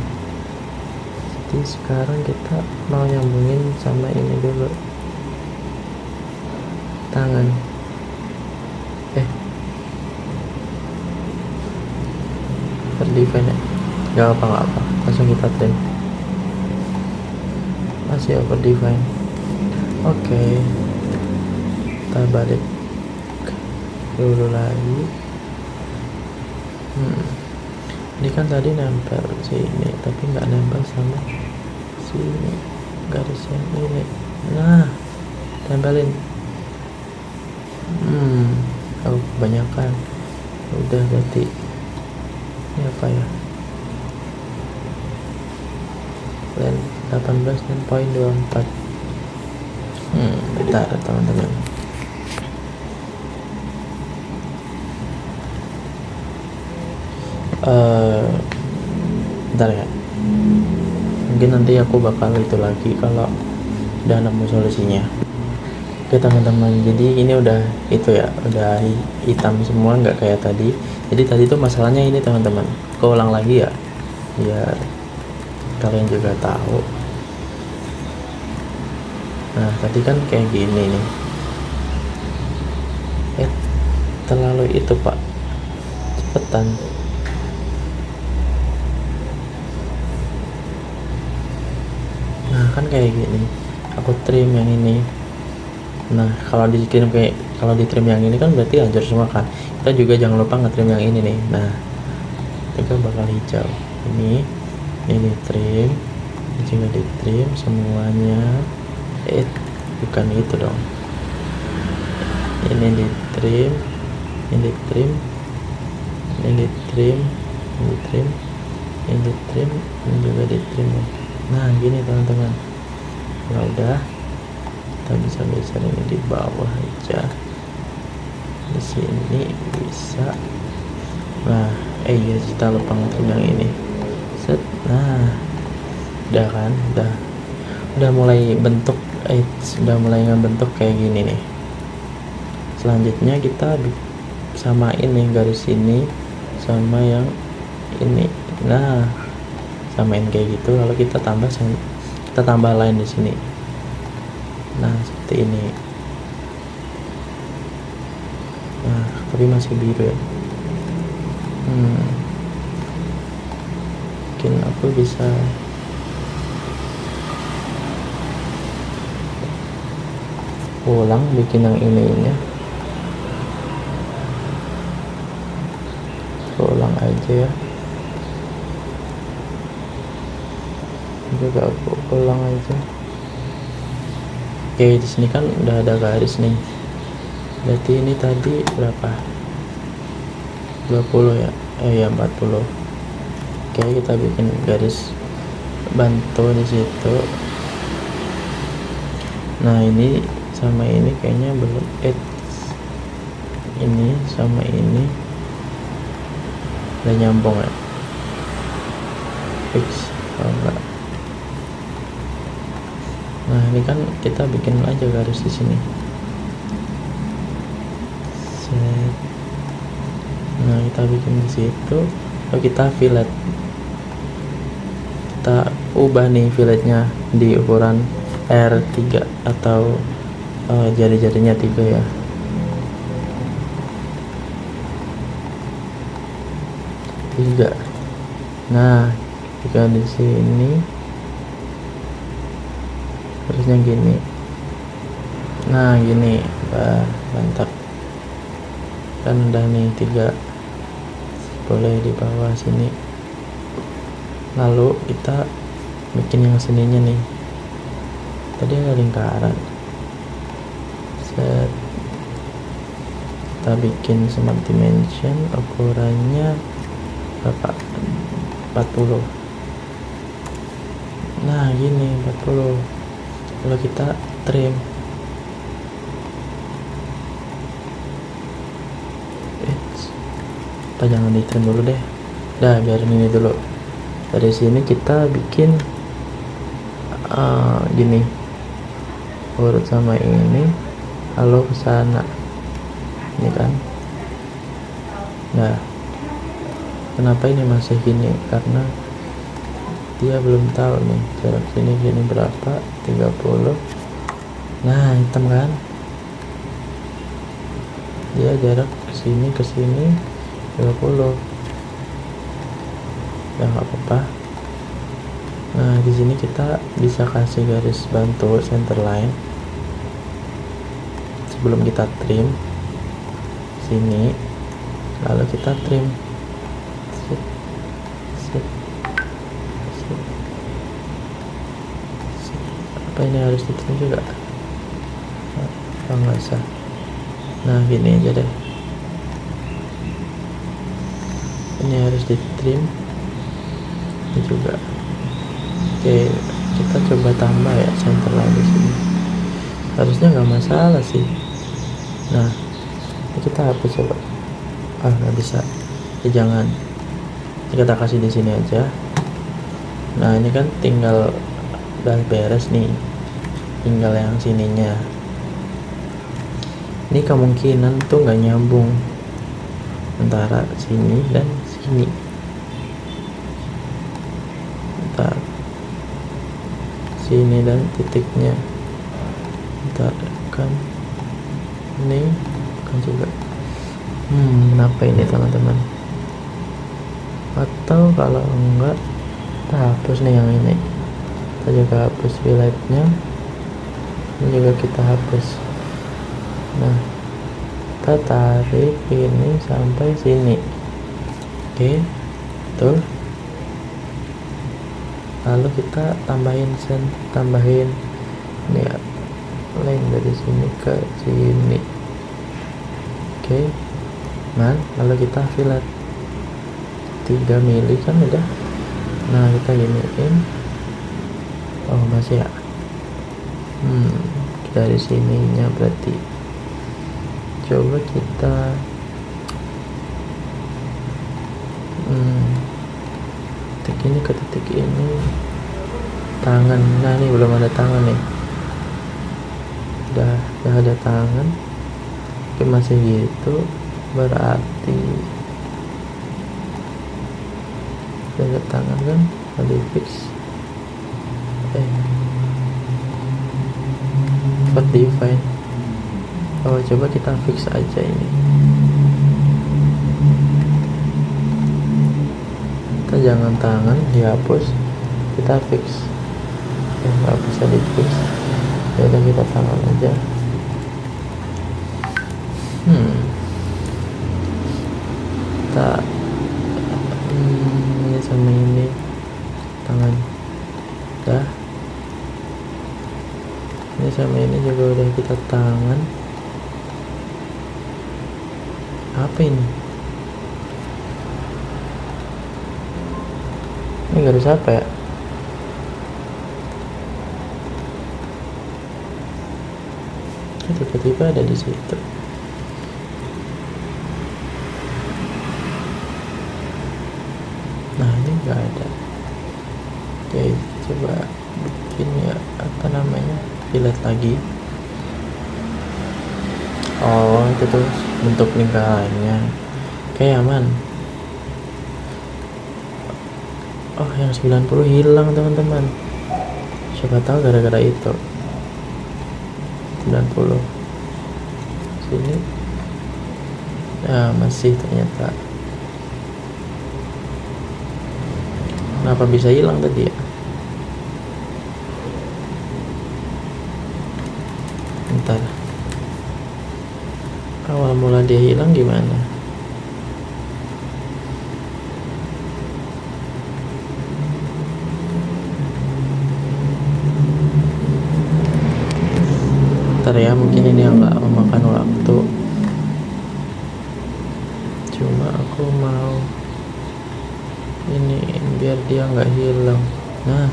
Jadi sekarang kita mau nyambungin sama ini dulu, tangan. define ya, gak apa langsung kita trim, masih over define. Oke, kita balik dulu lagi. Ini kan tadi nempel sini tapi nggak nempel sama sini garis yang ini. Nah, tempelin. Kebanyakan udah berarti ini apa ya, plan 18 dan poin 24. Bentar teman-teman, bentar ya, mungkin nanti aku bakal itu lagi kalau udah nemu solusinya. Oke teman-teman, jadi ini udah itu ya, udah hitam semua, nggak kayak tadi. Jadi tadi tuh masalahnya ini teman-teman, aku ulang lagi ya biar kalian juga tahu. Nah tadi kan kayak gini nih, terlalu itu pak, cepetan. Nah kan kayak gini, aku trim yang ini. Nah kalau di trim yang ini kan berarti hancur semua kan. Kita juga jangan lupa ngetrim yang ini nih. Nah kita bakal hijau ini trim, ini juga di trim semuanya. Bukan itu dong, ini di trim, ini di trim, ini di trim, ini di trim, ini di trim, ini juga di trim. Nah gini teman-teman, kalau udah kita bisa geser ini di bawah aja, di sini bisa. Nah iya kita lupa ngetrim yang ini. Set. Nah udah kan, udah mulai bentuk, sudah mulai ngebentuk kayak gini nih. Selanjutnya kita samain nih garis ini sama yang ini. Nah samain kayak gitu, lalu kita tambah line di sini. Nah seperti ini. Nah tapi masih biru ya. Mungkin aku bisa ulang bikin yang ininya, ulang aja ya, juga aku ulang aja. Oke, di sini kan udah ada garis nih, berarti ini tadi berapa, 20 ya, ya 40. Oke, kita bikin garis bantu di situ. Nah ini sama ini kayaknya belum, ini sama ini udah nyambung ya, fix enggak. Nah ini kan kita bikin aja garis di sini. Set. Nah kita bikin di situ, lalu kita fillet, kita ubah nih filletnya di ukuran R3 atau jari-jarinya 3 ya. Tiga. Nah jika di sini harusnya gini. Nah gini, mantap kan, udah nih 3, boleh di bawah sini. Lalu kita bikin yang sininya nih, tadi ada lingkaran. Set. Kita bikin smart dimension, ukurannya berapa, 40. Nah gini 40. Kalau kita trim, apa jangan di trim dulu deh, biarin ini dulu. Dari sini kita bikin gini, urut sama ini, lalu ke sana, ini kan. Nah kenapa ini masih gini, karena dia belum tahu nih jarak sini berapa, 30. Nah hitam kan, dia jarak ke sini 30. ya nggak apa-apa. Nah di sini kita bisa kasih garis bantu center line sebelum kita trim sini, lalu kita trim. Sip, sip, sip, sip. Apa ini harus di trim juga? Apa nggak usah? Nah gini aja deh, ini harus di trim ini juga. Oke, kita coba tambah ya center line di sini. Harusnya nggak masalah sih. Nah, ini kita hapus coba. Nggak bisa. Jangan. Ini kita kasih di sini aja. Nah, ini kan tinggal udah beres nih. Tinggal yang sininya. Ini kemungkinan tuh nggak nyambung antara sini dan sini. Bentar. Sini dan titiknya. Bentar kan. Ini kan juga. Kenapa ini teman-teman? Atau kalau enggak, kita hapus nih yang ini. Kita juga hapus filletnya. Ini juga kita hapus. Nah, kita tarik ini sampai sini. Oke, tuh. Lalu kita tambahin ini ya, line dari sini ke sini. Oke, lalu kita fillet 3 mili kan udah. Nah kita giniin. Oh masih ya. Dari sininya berarti. Coba kita titik ini ke titik ini, tangan. Nah ini belum ada tangan nih. Udah ada tangan tapi masih gitu, berarti udah ada tangan kan, ada fix. Fat define. Coba kita fix aja ini. Kita jangan tangan dihapus, kita fix. Nggak bisa di fix, ya udah kita tangan aja. Kita ini sama ini tangan udah, ini sama ini juga udah kita tangan. Apa ini garis apa ya? Tiba-tiba ada di situ. Nah ini nggak ada. Oke, coba bikin ya, apa namanya, fillet lagi. Oh itu tuh bentuk lingkarannya. Oke aman. Oh yang 90 hilang teman-teman. Siapa tahu gara-gara itu. 90 sini. Nah masih ternyata. Kenapa bisa hilang tadi ya? Bentar. Awal mula dia hilang gimana? Bentar ya, mungkin ini yang gak memakan waktu. Cuma aku mau ini biar dia nggak hilang. Nah,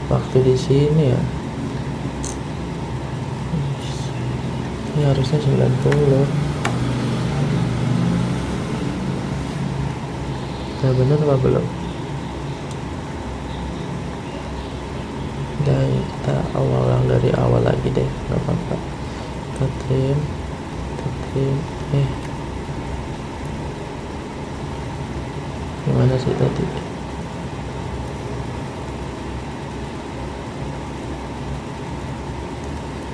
waktu di sini ya. Ini harusnya 90. Udah bener apa belum? Udah, kita ulang dari awal lagi deh, nggak apa-apa. Kita trim. Gimana sih tadi?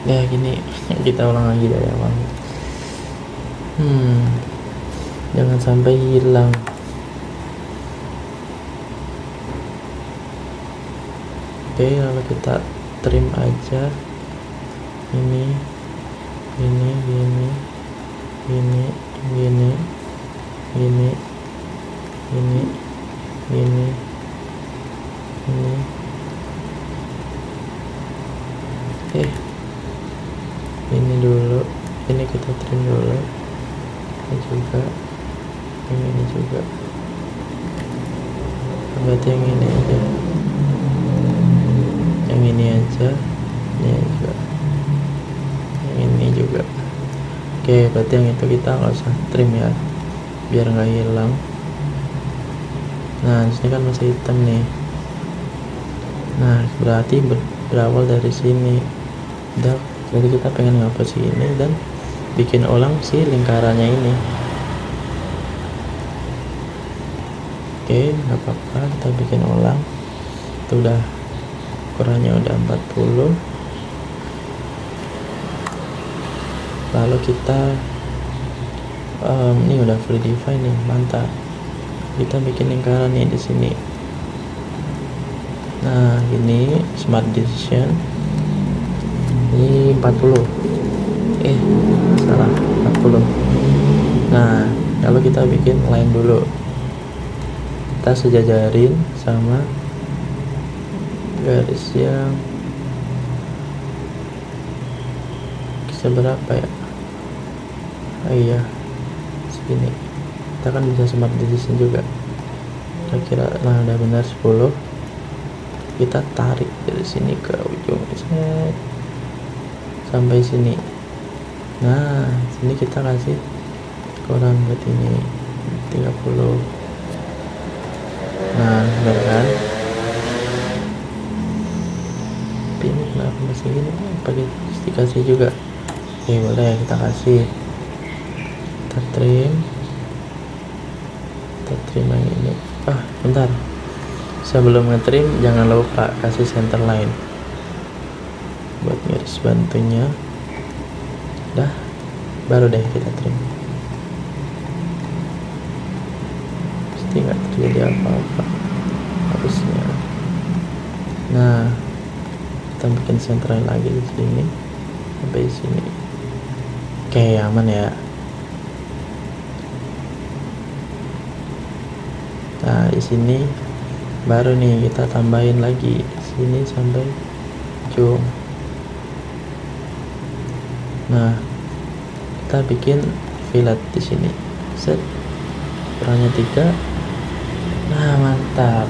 Ya gini, kita ulang lagi dari awal. Jangan sampai hilang. Oke, lalu kita trim aja ini gini gini gini gini gini gini gini ini. Oke, ini dulu, ini kita trim dulu, ini juga, yang ini juga, berarti yang ini aja, yang ini aja, ini juga, yang ini juga. Oke, berarti yang itu kita nggak usah trim ya, biar nggak hilang. Nah, di sini kan masih hitam nih. Nah, berarti berawal dari sini. Udah, jadi kita pengen ngapus ini dan bikin ulang si lingkarannya ini. Oke, nggak apa-apa, kita bikin ulang. Itu udah ukurannya udah 40. Lalu kita ini udah fully define nih, mantap. Kita bikin lingkaran nih di sini. Nah, ini smart decision. Ini 40. Salah, 40. Nah, kalau kita bikin line dulu. Kita sejajarin sama garis yang seberapa ya? Iya, segini. Kita kan bisa smart decision juga. Kira-kira, nah udah benar 10. Kita tarik dari sini ke ujung sampai sini. Nah, sini kita kasih ukuran buat ini 30. Nah, benar kan? Tapi ini kenapa masih gini? Pakai dikasih juga. Oke, boleh kita kasih. Kita trim yang ini. Bentar, sebelum ngetrim jangan lupa kasih center line buat garis bantunya. Dah, baru deh kita trim. Pasti nggak terjadi apa-apa harusnya. Nah, kita bikin center line lagi di sini sampai sini. Oke, aman ya. Nah, di sini baru nih kita tambahin lagi sini sampai ujung. Nah, kita bikin fillet di sini. Set. Ukurannya 3. Nah, mantap.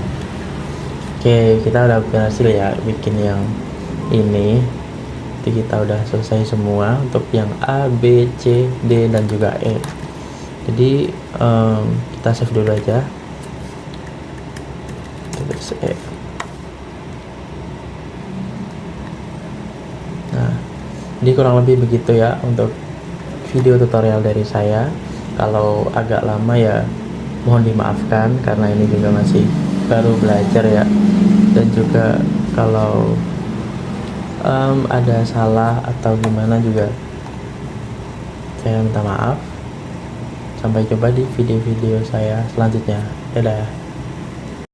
Oke, kita udah berhasil ya bikin yang ini. Jadi kita udah selesai semua untuk yang A, B, C, D dan juga E. Jadi kita save dulu aja. Terus E. Nah, jadi kurang lebih begitu ya untuk video tutorial dari saya. Kalau agak lama ya mohon dimaafkan karena ini juga masih baru belajar ya. Dan juga kalau ada salah atau gimana juga saya minta maaf. Sampai jumpa di video-video saya selanjutnya. Dadah.